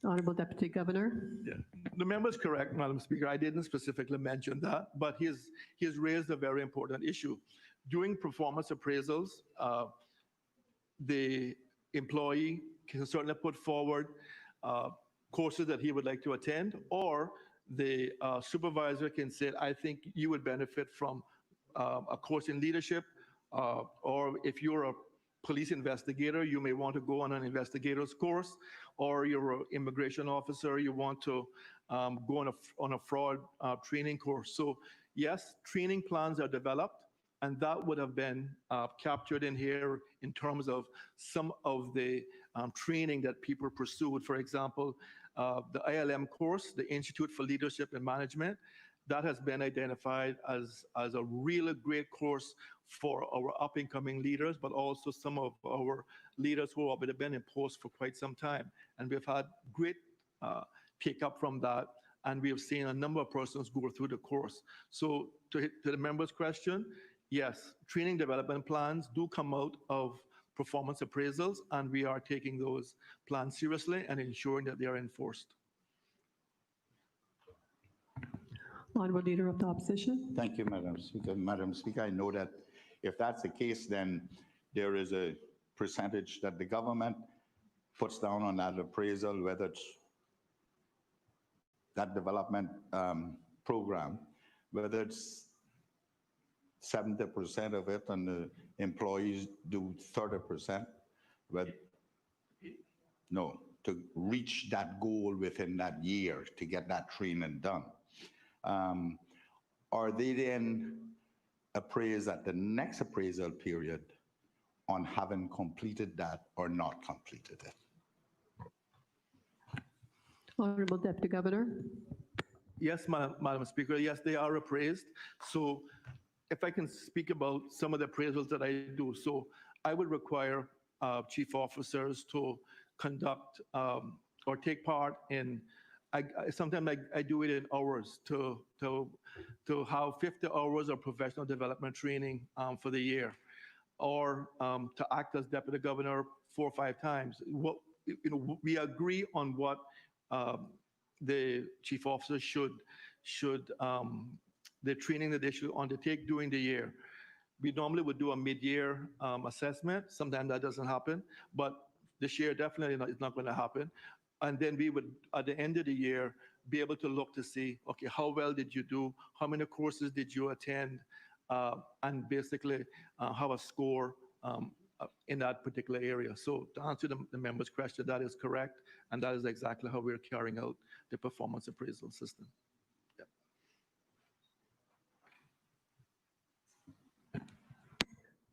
Honorable Deputy Governor. Yeah. The member is correct, Madam Speaker. I didn't specifically mention that, but he has raised a very important issue. During performance appraisals, the employee can certainly put forward courses that he would like to attend, or the supervisor can say, I think you would benefit from a course in leadership, or if you're a police investigator, you may want to go on an investigator's course, or you're an immigration officer, you want to go on a fraud training course. So yes, training plans are developed, and that would have been captured in here in terms of some of the training that people pursued. For example, the ILM course, the Institute for Leadership and Management, that has been identified as a really great course for our up-and-coming leaders, but also some of our leaders who have been in post for quite some time. And we've had great take-up from that, and we have seen a number of persons go through the course. So to the member's question, yes, training development plans do come out of performance appraisals, and we are taking those plans seriously and ensuring that they are enforced. Honorable Leader of the Opposition. Thank you, Madam Speaker. Madam Speaker, I know that if that's the case, then there is a percentage that the government puts down on that appraisal, whether it's that development program, whether it's 70% of it and the employees do 30%, no, to reach that goal within that year to get that training done. Are they then appraised at the next appraisal period on having completed that or not completed it. Honorable Deputy Governor. Yes, Madam Speaker, yes, they are appraised. So if I can speak about some of the appraisals that I do. So I would require chief officers to conduct or take part in, sometimes I do it in hours to have 50 hours of professional development training for the year, or to act as deputy governor 4 or 5 times. What, we agree on what the chief officer should the training that they should undertake during the year. We normally would do a mid-year assessment. Sometimes that doesn't happen, but this year definitely it's not going to happen. And then we would, at the end of the year, be able to look to see, okay, how well did you do? How many courses did you attend? And basically have a score in that particular area. So to answer the member's question, that is correct. And that is exactly how we're carrying out the performance appraisal system.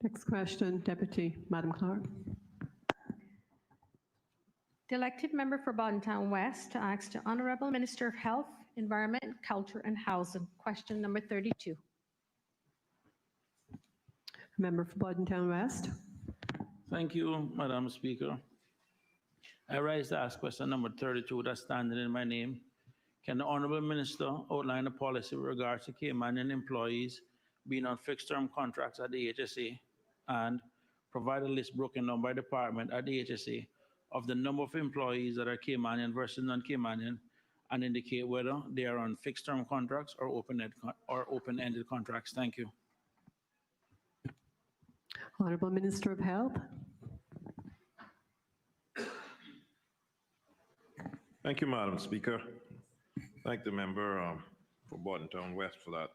Next question, Madam Clerk. The elected member for Boddentown West to ask the Honorable Minister of Health, Environment, Culture and Housing. Question number 32. Member for Boddentown West. Thank you, Madam Speaker. I rise to ask question number 32 that's standing in my name. Can the Honorable Minister outline a policy with regards to Caymanian employees being on fixed-term contracts at the HSA and provide a list broken down by department at the HSA of the number of employees that are Caymanian versus non-Caymanian, and indicate whether they are on fixed-term contracts or open-ended contracts? Thank you. Honorable Minister of Health. Thank you, Madam Speaker. Thank the member for Boddentown West for that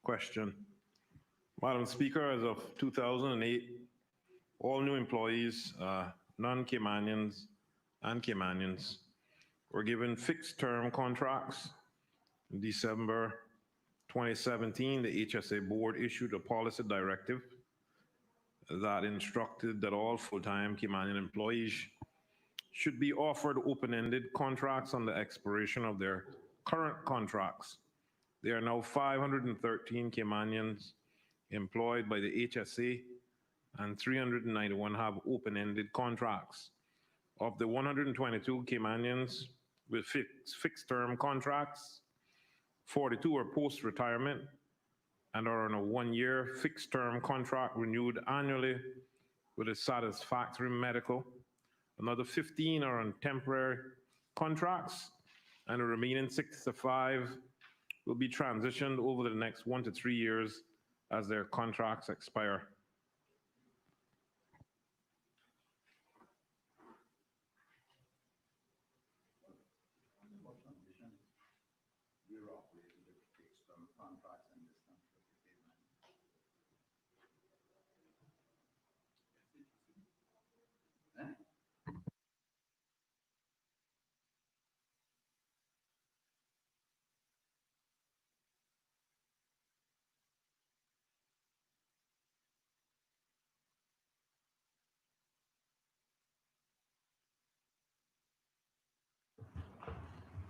question. Madam Speaker, as of 2008, all new employees, non-Caymanians and Caymanians, were given fixed-term contracts. In December 2017, the HSA board issued a policy directive that instructed that all full-time Caymanian employees should be offered open-ended contracts on the expiration of their current contracts. There are now 513 Caymanians employed by the HSA, and 391 have open-ended contracts. Of the 122 Caymanians with fixed-term contracts, 42 are post-retirement and are on a 1-year fixed-term contract renewed annually with a satisfactory medical. Another 15 are on temporary contracts, and the remaining 65 will be transitioned over the next 1 to 3 years as their contracts expire.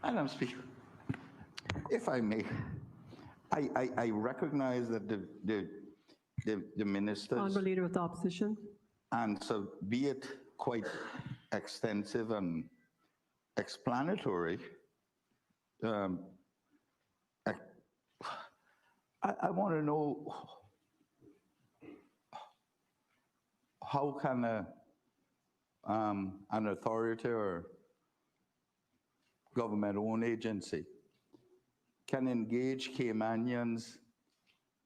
Madam Speaker, if I may, I recognize that the ministers. Honourable Leader of the Opposition. And so be it quite extensive and explanatory, I want to know how can an authority or government-owned agency can engage Caymanians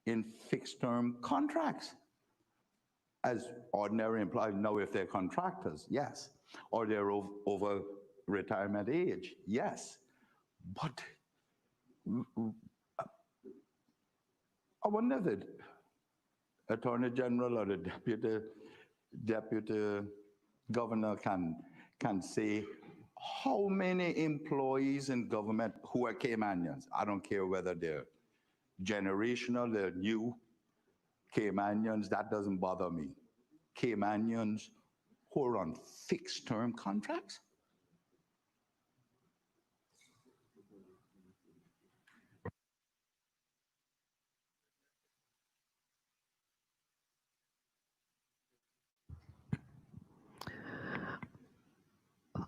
in fixed-term contracts as ordinary employees. Now, if they're contractors, yes, or they're over retirement age, yes. But I wonder if the Attorney General or the Deputy Governor can say how many employees in government who are Caymanians. I don't care whether they're generational, they're new Caymanians, that doesn't bother me. Caymanians who are on fixed term contracts?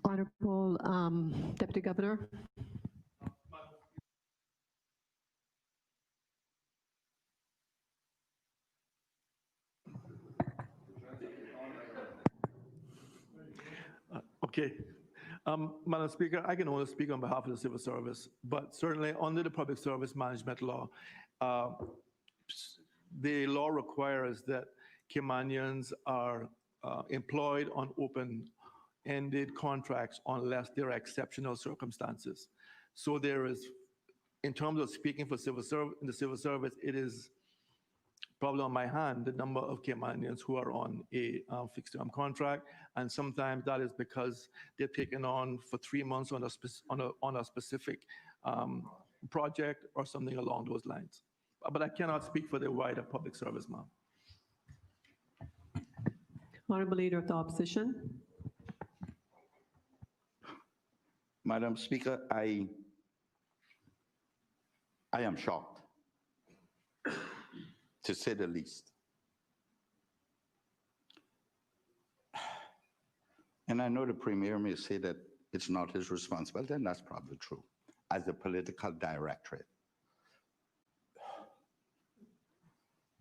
Honorable Deputy Governor. Okay. Madam Speaker, I can only speak on behalf of the civil service, but certainly under the public service management law, the law requires that Caymanians are employed on open-ended contracts unless there are exceptional circumstances. So there is, in terms of speaking for the civil service, it is probably on my hand the number of Caymanians who are on a fixed-term contract, and sometimes that is because they're taken on for 3 months on a specific project or something along those lines. But I cannot speak for the wider public service, ma'am. Honorable Leader of the Opposition. Madam Speaker, I am shocked, to say the least. And I know the Premier may say that it's not his responsibility, and that's probably true, as a political directorate.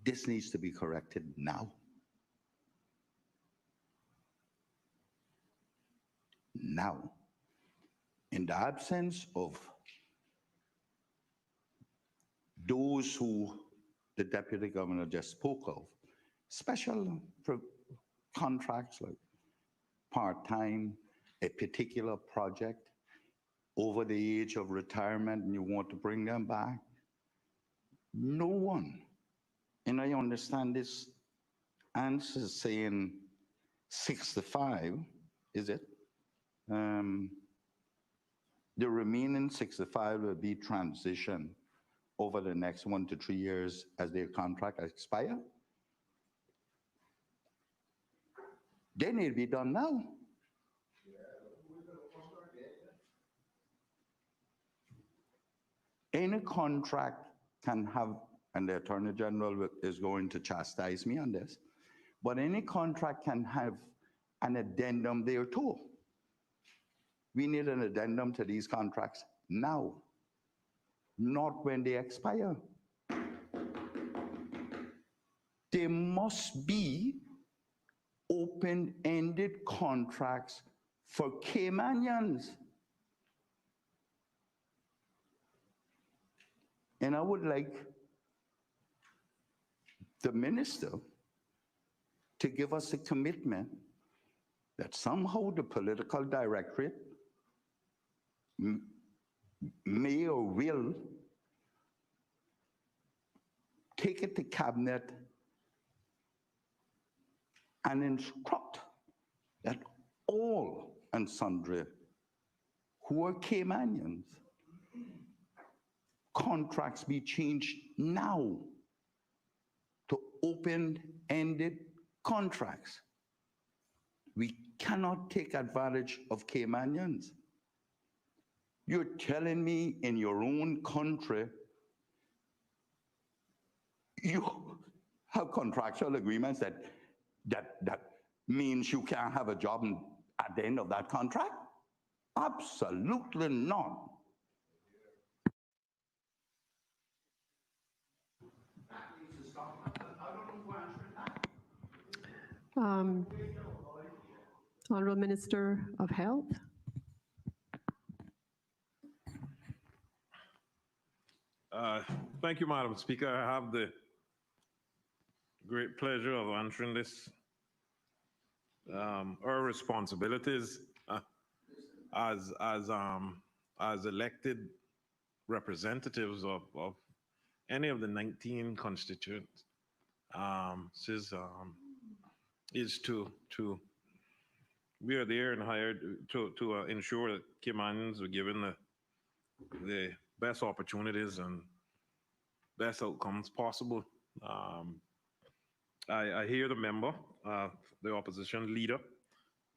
This needs to be corrected now. Now. In the absence of those who the Deputy Governor just spoke of, special contracts like part-time, a particular project, over the age of retirement, and you want to bring them back. No one, and I understand this answer saying 65, is it? The remaining 65 will be transitioned over the next 1 to 3 years as their contract expire. They need to be done now. Any contract can have, and the Attorney General is going to chastise me on this, but any contract can have an addendum thereto. We need an addendum to these contracts now, not when they expire. There must be open-ended contracts for Caymanians. And I would like the minister to give us a commitment that somehow the political directorate may or will take it to cabinet and instruct that all and sundry who are Caymanians, contracts be changed now to open-ended contracts. We cannot take advantage of Caymanians. You're telling me in your own country, you have contractual agreements that means you can't have a job at the end of that contract? Absolutely not. Honorable Minister of Health. Thank you, Madam Speaker. I have the great pleasure of answering this. Our responsibilities as elected representatives of any of the 19 constituents is to we are there and hired to ensure that Caymanians are given the best opportunities and best outcomes possible. I hear the member, the opposition leader.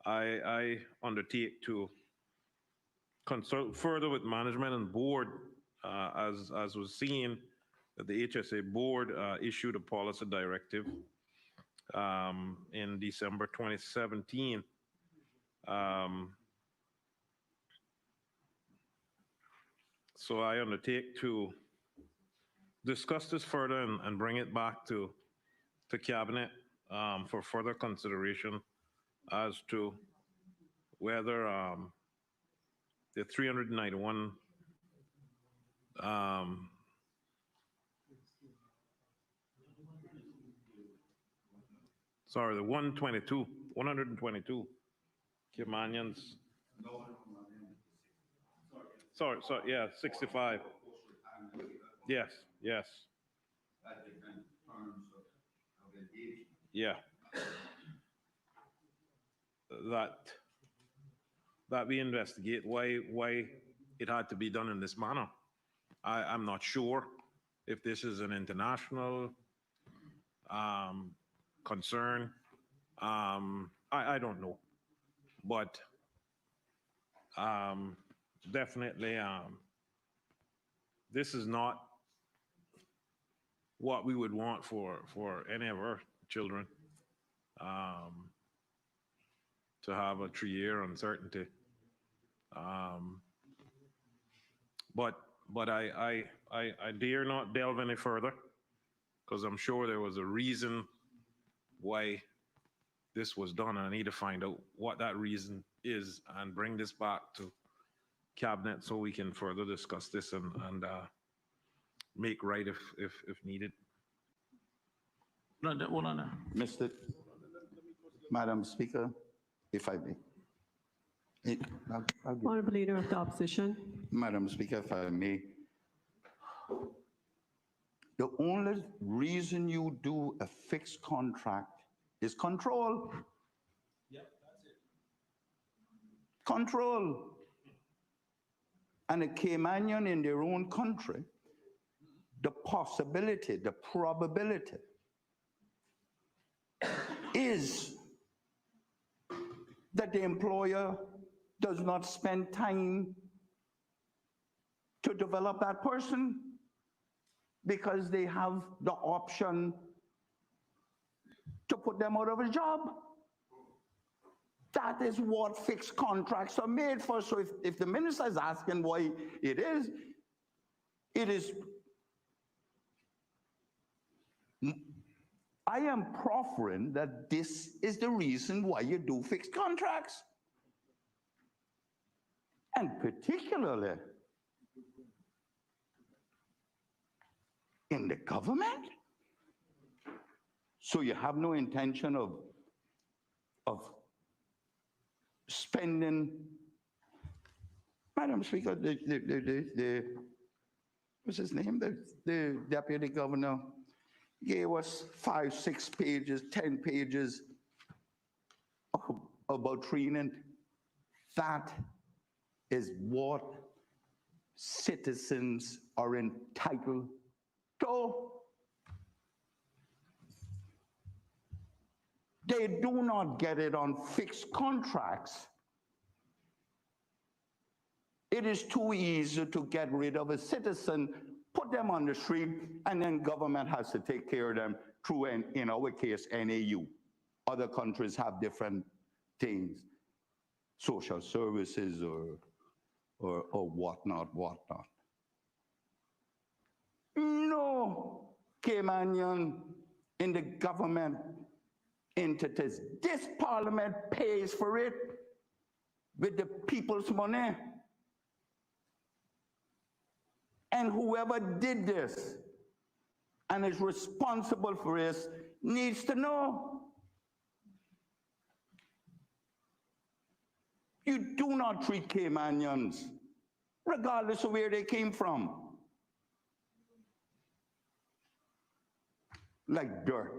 I undertake to consult further with management and board, as was seen that the HSA board issued a policy directive in December 2017. So I undertake to discuss this further and bring it back to cabinet for further consideration as to whether the 391 sorry, the 122 Kimanians. Sorry, yeah, 65. Yes. Yeah. That we investigate why it had to be done in this manner. I'm not sure if this is an international concern. I don't know, but definitely this is not what we would want for any of our children, to have a 3-year uncertainty. But I dare not delve any further, because I'm sure there was a reason why this was done. I need to find out what that reason is and bring this back to cabinet so we can further discuss this and make right if needed. Mr. Madam Speaker, if I may. Honorable Leader of the Opposition. Madam Speaker, if I may. The only reason you do a fixed contract is control. Yep, that's it. Control. And a Caymanian in their own country, the possibility, the probability is that the employer does not spend time to develop that person because they have the option to put them out of a job. That is what fixed contracts are made for. So if the minister is asking why it is, I am proffering that this is the reason why you do fixed contracts. And particularly in the government. So you have no intention of spending. Madam Speaker, what's his name? The deputy governor gave us 5, 6 pages, 10 pages about training. That is what citizens are entitled to. They do not get it on fixed contracts. It is too easy to get rid of a citizen, put them on the street, and then government has to take care of them through, in our case, NAU. Other countries have different things, social services or whatnot. No Caymanian in the government entities. This parliament pays for it with the people's money. And whoever did this and is responsible for this needs to know. You do not treat Caymanians, regardless of where they came from, like dirt.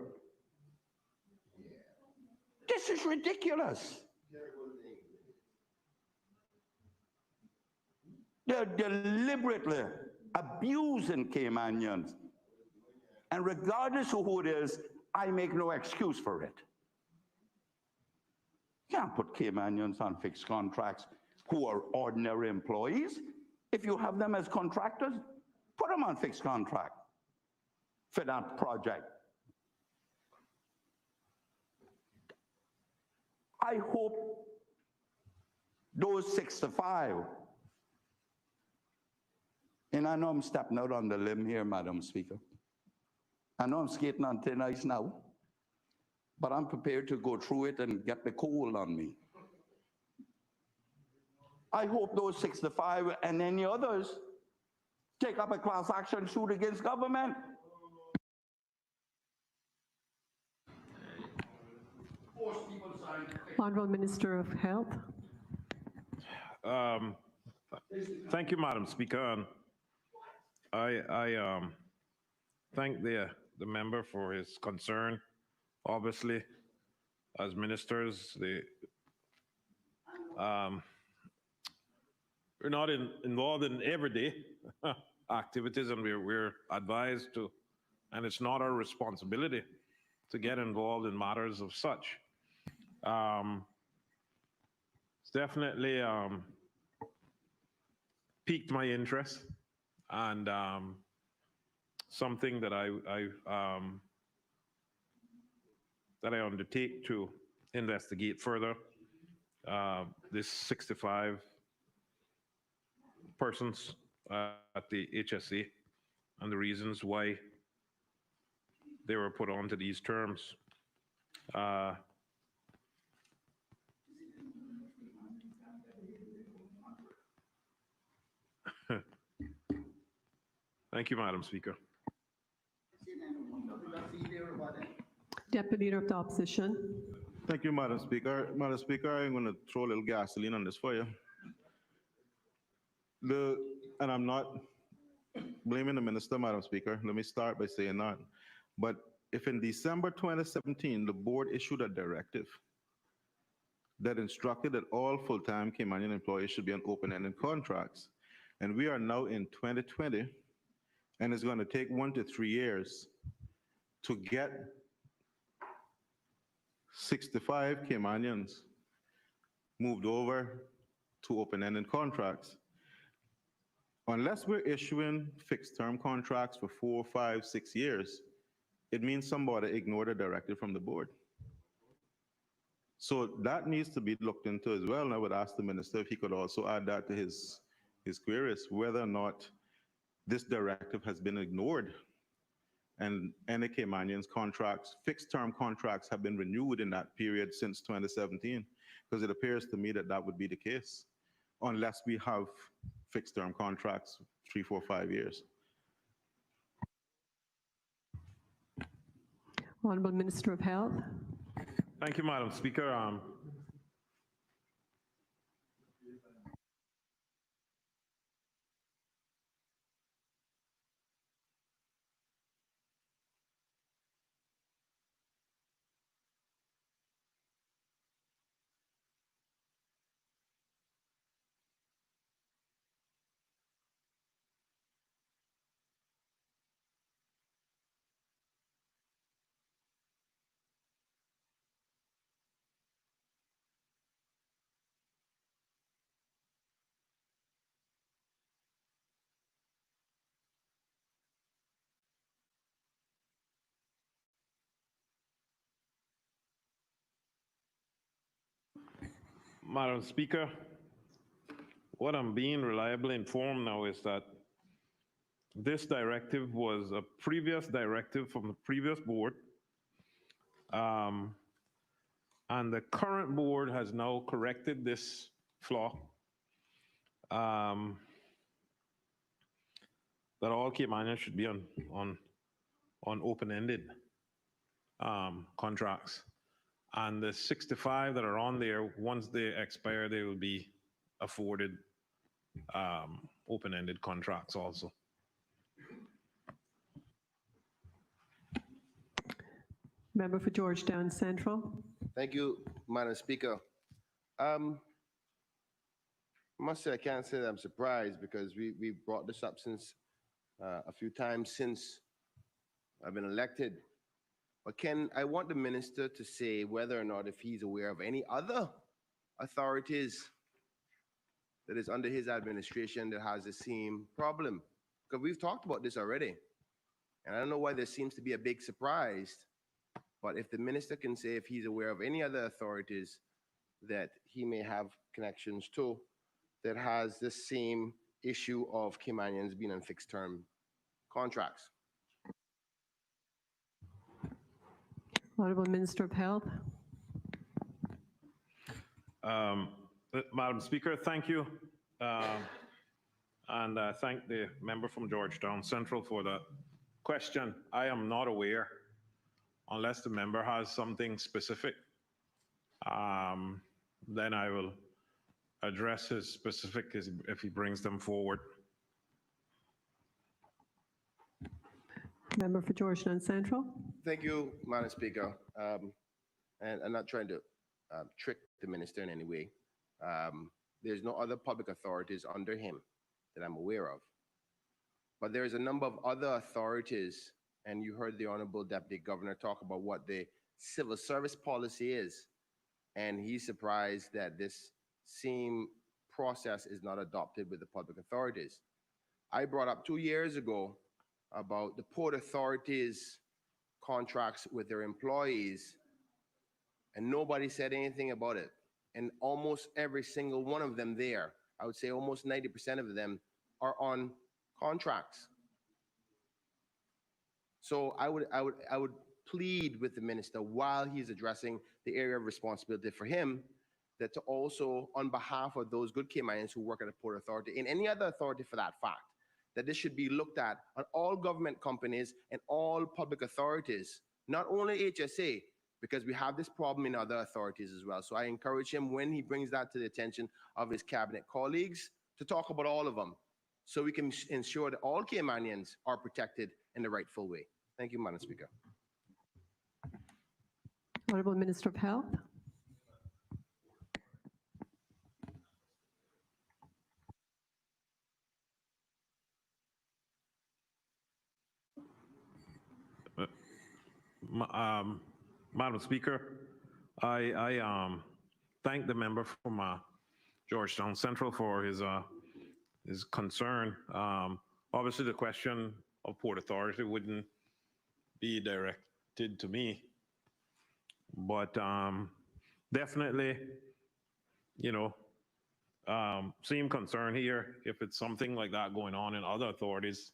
This is ridiculous. They're deliberately abusing Caymanians. And regardless of who it is, I make no excuse for it. You can't put Caymanians on fixed contracts who are ordinary employees. If you have them as contractors, put them on fixed contract for that project. I hope those 65, and I know I'm stepping out on the limb here, Madam Speaker. I know I'm skating on thin ice now, but I'm prepared to go through it and get the coal on me. I hope those 65 and any others take up a class action suit against government. Honorable Minister of Health. Thank you, Madam Speaker. And I thank the member for his concern. Obviously, as ministers, we're not involved in everyday activities, and we're advised to, and it's not our responsibility to get involved in matters of such. It's definitely piqued my interest, and something that I undertake to investigate further. This 65 persons at the HSA and the reasons why they were put onto these terms. Thank you, Madam Speaker. Deputy Leader of the Opposition. Thank you, Madam Speaker. Madam Speaker, I'm going to throw a little gasoline on this for you. And I'm not blaming the minister, Madam Speaker. Let me start by saying that. But if in December 2017, the board issued a directive that instructed that all full-time Caymanian employees should be on open-ended contracts, and we are now in 2020, and it's going to take 1 to 3 years to get 65 Caymanians moved over to open-ended contracts. Unless we're issuing fixed-term contracts for 4, 5, 6 years, it means somebody ignored a directive from the board. So that needs to be looked into as well, and I would ask the minister if he could also add that to his queries, whether or not this directive has been ignored and any Caymanians contracts, fixed-term contracts have been renewed in that period since 2017, because it appears to me that that would be the case, unless we have fixed-term contracts 3, 4, 5 years. Honorable Minister of Health. Thank you, Madam Speaker. Madam Speaker, what I'm being reliably informed now is that this directive was a previous directive from the previous board, and the current board has now corrected this flaw, that all Caymanians should be on open-ended contracts. And the 65 that are on there, once they expire, they will be afforded open-ended contracts also. Member for Georgetown Central. Thank you, Madam Speaker. I must say I can't say that I'm surprised, because we brought this up since a few times since I've been elected But I want the minister to say whether or not if he's aware of any other authorities that is under his administration that has the same problem. Because we've talked about this already. And I don't know why there seems to be a big surprise, but if the minister can say if he's aware of any other authorities that he may have connections to that has the same issue of Caymanians being on fixed term contracts. Honorable Minister of Health. Madam Speaker, thank you. And thank the member from Georgetown Central for that question. I am not aware, unless the member has something specific, then I will address his specific if he brings them forward. Member for Georgetown Central. Thank you, Madam Speaker. And I'm not trying to trick the minister in any way. There's no other public authorities under him that I'm aware of. But there's a number of other authorities, and you heard the Honorable Deputy Governor talk about what the civil service policy is. And he's surprised that this same process is not adopted with the public authorities. I brought up 2 years ago about the port authorities' contracts with their employees, and nobody said anything about it. And almost every single one of them there, I would say almost 90% of them are on contracts. So I would plead with the minister while he's addressing the area of responsibility for him, that to also, on behalf of those good Caymanians who work at a port authority, and any other authority for that fact, that this should be looked at on all government companies and all public authorities, not only HSA, because we have this problem in other authorities as well. So I encourage him, when he brings that to the attention of his cabinet colleagues, to talk about all of them, so we can ensure that all Caymanians are protected in the rightful way. Thank you, Madam Speaker. Honorable Minister of Health. Madam Speaker, I thank the member from Georgetown Central for his concern. Obviously, the question of Port Authority wouldn't be directed to me, but definitely, you know, same concern here. If it's something like that going on in other authorities,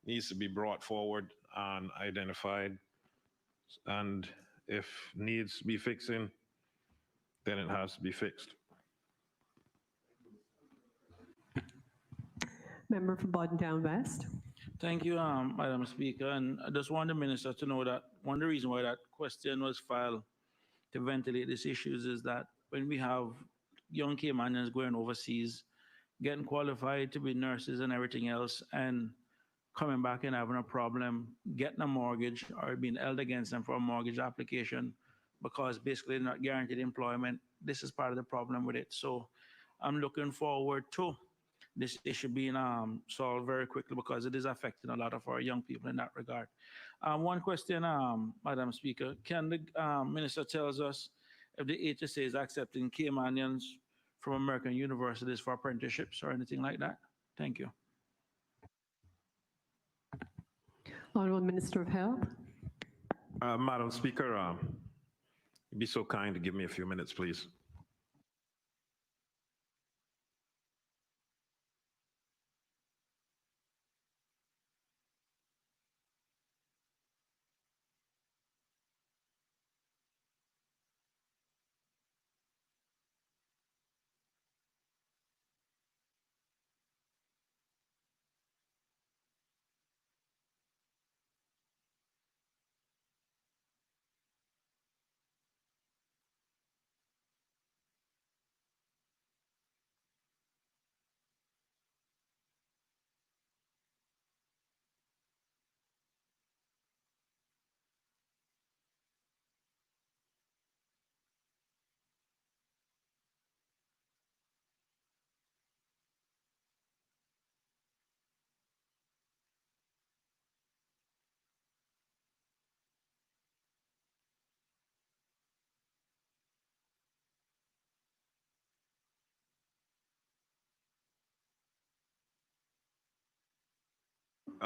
needs to be brought forward and identified, and if needs to be fixing, then it has to be fixed. Member for Bodden West. Thank you, Madam Speaker. And I just want the minister to know that one of the reasons why that question was filed to ventilate these issues is that when we have young Caymanians going overseas, getting qualified to be nurses and everything else, and coming back and having a problem getting a mortgage or being held against them for a mortgage application because basically they're not guaranteed employment, this is part of the problem with it. So I'm looking forward to this issue being solved very quickly, because it is affecting a lot of our young people in that regard. One question, Madam Speaker, can the minister tells us if the HSA is accepting Caymanians from American universities for apprenticeships or anything like that? Thank you. Honorable Minister of Health. Madam Speaker, be so kind to give me a few minutes, please.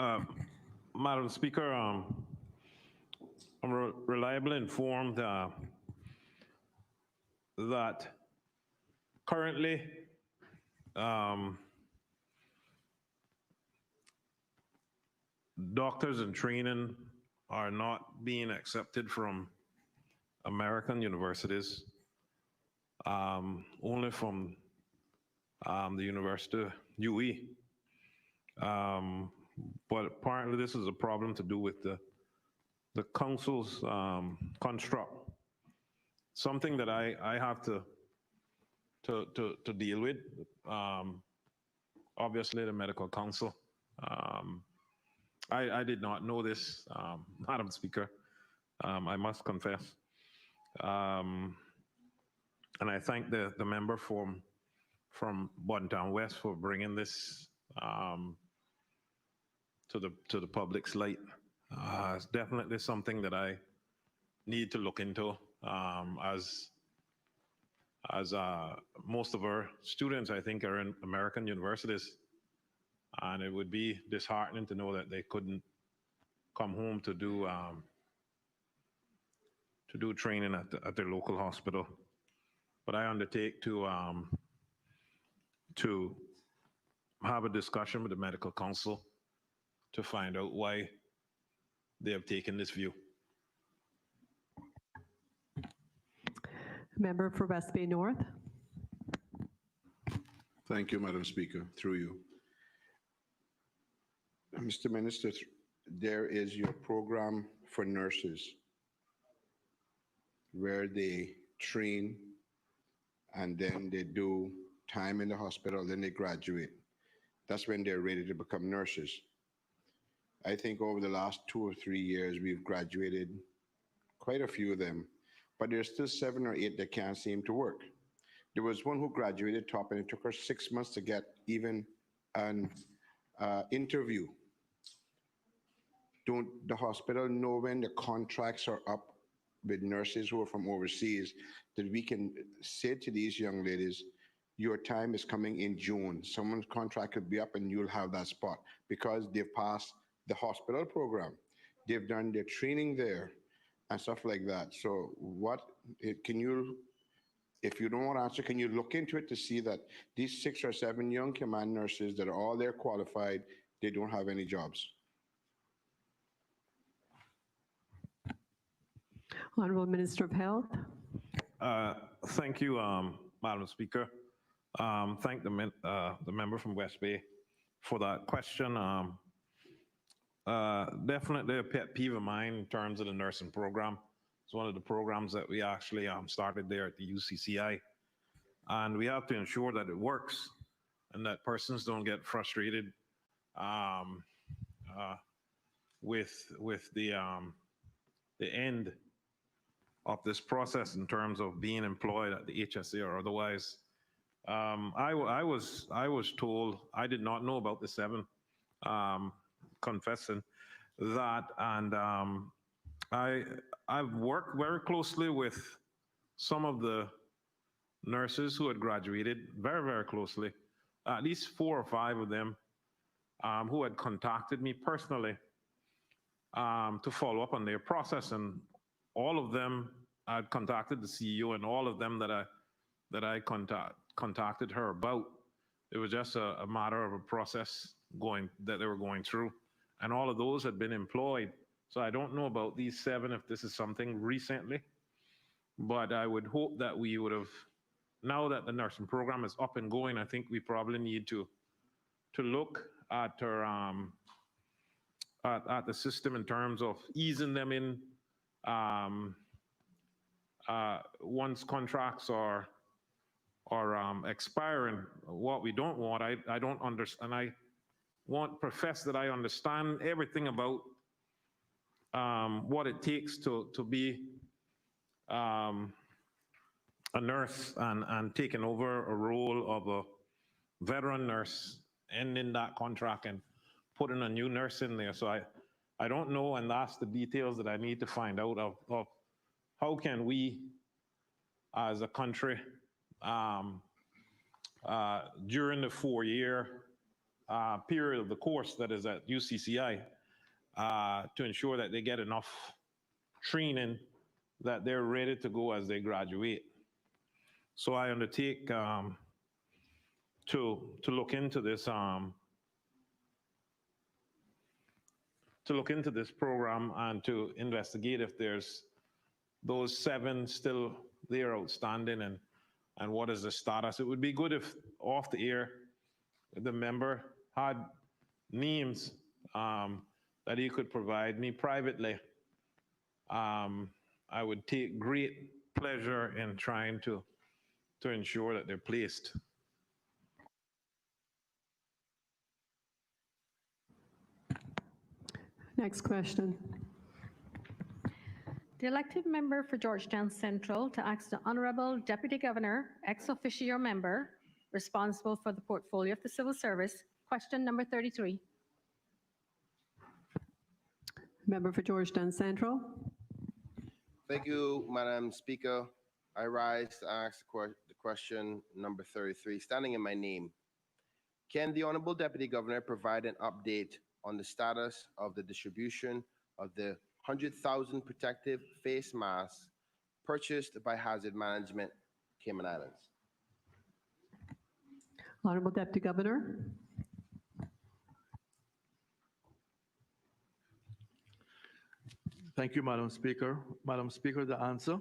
Madam Speaker, I'm reliably informed that currently doctors in training are not being accepted from American universities, only from the University UE. But apparently this is a problem to do with the council's construct. Something that I have to deal with. Obviously, the medical council. I did not know this, Madam Speaker. I must confess. And I thank the member from Bontown West for bringing this to the public's light. It's definitely something that I need to look into, as most of our students, I think, are in American universities. And it would be disheartening to know that they couldn't come home to do training at their local hospital. But I undertake to have a discussion with the medical council to find out why they have taken this view. Member for West Bay North. Thank you, Madam Speaker, through you. Mr. Minister, there is your program for nurses where they train and then they do time in the hospital, then they graduate. That's when they're ready to become nurses. I think over the last 2 or 3 years, we've graduated quite a few of them, but there's still 7 or 8 that can't seem to work. There was one who graduated top and it took her 6 months to get even an interview. Don't the hospital know when the contracts are up with nurses who are from overseas, that we can say to these young ladies, your time is coming in June. Someone's contract could be up and you'll have that spot because they've passed the hospital program. They've done their training there and stuff like that. So can you, if you don't want to answer, can you look into it to see that these 6 or 7 young command nurses that are all there qualified, they don't have any jobs? Honorable Minister of Health. Thank you, Madam Speaker. Thank the member from West Bay for that question. Definitely a pet peeve of mine in terms of the nursing program. It's one of the programs that we actually started there at the UCCI. And we have to ensure that it works and that persons don't get frustrated with the end of this process in terms of being employed at the HSA or otherwise. I was told, I did not know about the 7, confessing that, and I've worked very closely with some of the nurses who had graduated, very, very closely, at least 4 or 5 of them who had contacted me personally to follow up on their process, and all of them had contacted the CEO, and all of them that I contacted her about. It was just a matter of a process that they were going through, and all of those had been employed. So I don't know about these 7 if this is something recently, but I would hope that we would have, now that the nursing program is up and going, I think we probably need to look at our at the system in terms of easing them in once contracts are expiring. What we don't want, I don't understand. I want profess that I understand everything about what it takes to be a nurse and taking over a role of a veteran nurse, ending that contract and putting a new nurse in there. So I don't know, and that's the details that I need to find out of how can we as a country during the 4-year period of the course that is at UCCI to ensure that they get enough training that they're ready to go as they graduate. So I undertake to look into this program and to investigate if there's those 7 still there outstanding and what is the status. It would be good if off the air the member had names that he could provide me privately. I would take great pleasure in trying to ensure that they're placed. Next question. The elected member for Georgetown Central to ask the Honorable Deputy Governor, ex officio member, responsible for the portfolio of the Civil Service. Question number 33. Member for Georgetown Central. Thank you, Madam Speaker. I rise to ask the question number 33, standing in my name. Can the Honorable Deputy Governor provide an update on the status of the distribution of the 100,000 protective face masks purchased by Hazard Management, Cayman Islands? Honorable Deputy Governor. Thank you, Madam Speaker. Madam Speaker, the answer.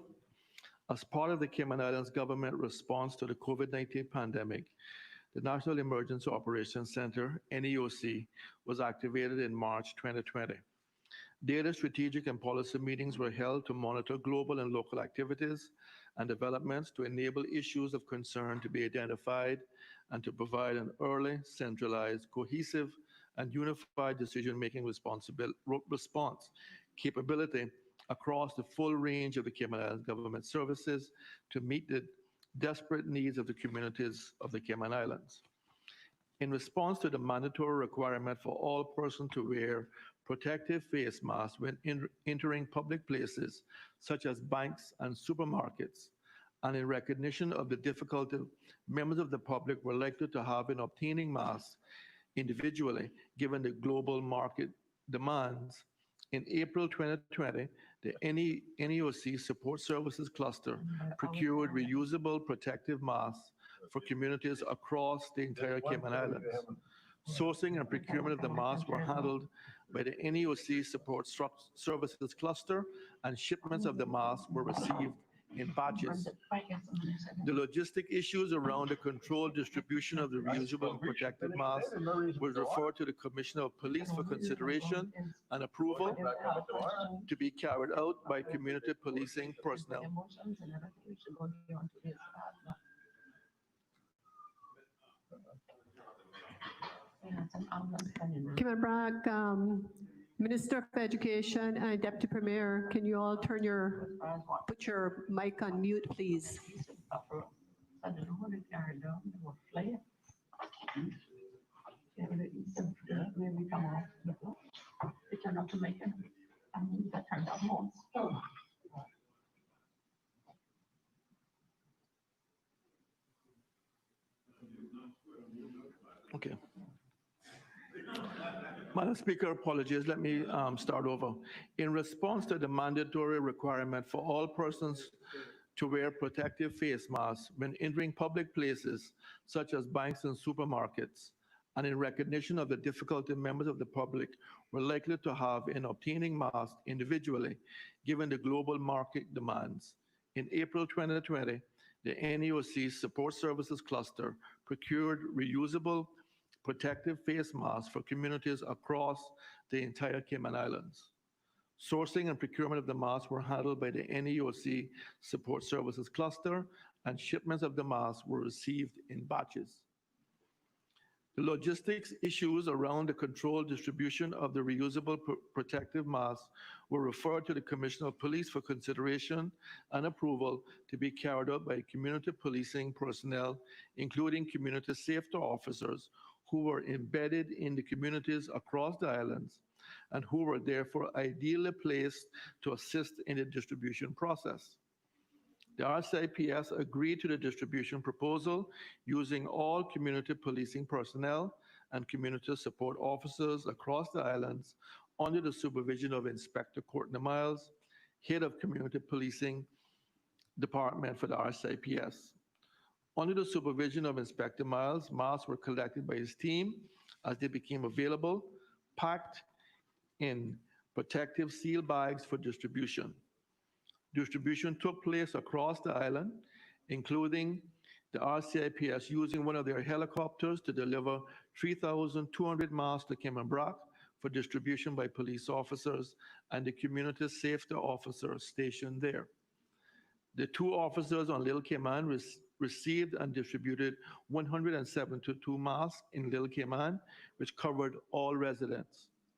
As part of the Cayman Islands government response to the COVID-19 pandemic, the National Emergency Operations Center, NEOC, was activated in March 2020. Daily strategic and policy meetings were held to monitor global and local activities and developments to enable issues of concern to be identified and to provide an early, centralized, cohesive, and unified decision-making response capability across the full range of the Cayman Islands government services to meet the desperate needs of the communities of the Cayman Islands. In response to the mandatory requirement for all persons to wear protective face masks when entering public places such as banks and supermarkets, and in recognition of the difficulty members of the public were likely to have in obtaining masks individually, given the global market demands, in April 2020, the NEOC Support Services Cluster procured reusable protective masks for communities across the entire Cayman Islands. Sourcing and procurement of the masks were handled by the NEOC Support Services Cluster, and shipments of the masks were received in batches. The logistic issues around the controlled distribution of the reusable protective masks was referred to the Commissioner of Police for consideration and approval to be carried out by community policing personnel. Cayman Brac, Minister of Education and Deputy Premier, can you all put your mic on mute, please? Okay. Madam Speaker, apologies. Let me start over. In response to the mandatory requirement for all persons to wear protective face masks when entering public places such as banks and supermarkets, and in recognition of the difficulty members of the public were likely to have in obtaining masks individually, given the global market demands, in April 2020, the NEOC Support Services Cluster procured reusable protective face masks for communities across the entire Cayman Islands. Sourcing and procurement of the masks were handled by the NEOC Support Services Cluster, and shipments of the masks were received in batches. The logistics issues around the controlled distribution of the reusable protective masks were referred to the Commissioner of Police for consideration and approval to be carried out by community policing personnel, including community safety officers who were embedded in the communities across the islands and who were therefore ideally placed to assist in the distribution process. The RCIPS agreed to the distribution proposal using all community policing personnel and community support officers across the islands under the supervision of Inspector Courtney Miles, Head of Community Policing Department for the RCIPS. Under the supervision of Inspector Miles, masks were collected by his team as they became available, packed in protective seal bags for distribution. Distribution took place across the island, including the RCIPS using one of their helicopters to deliver 3,200 masks to Cayman for distribution by police officers and the community safety officers stationed there. The two officers on Little Cayman received and distributed 172 masks in Little Cayman, which covered all residents.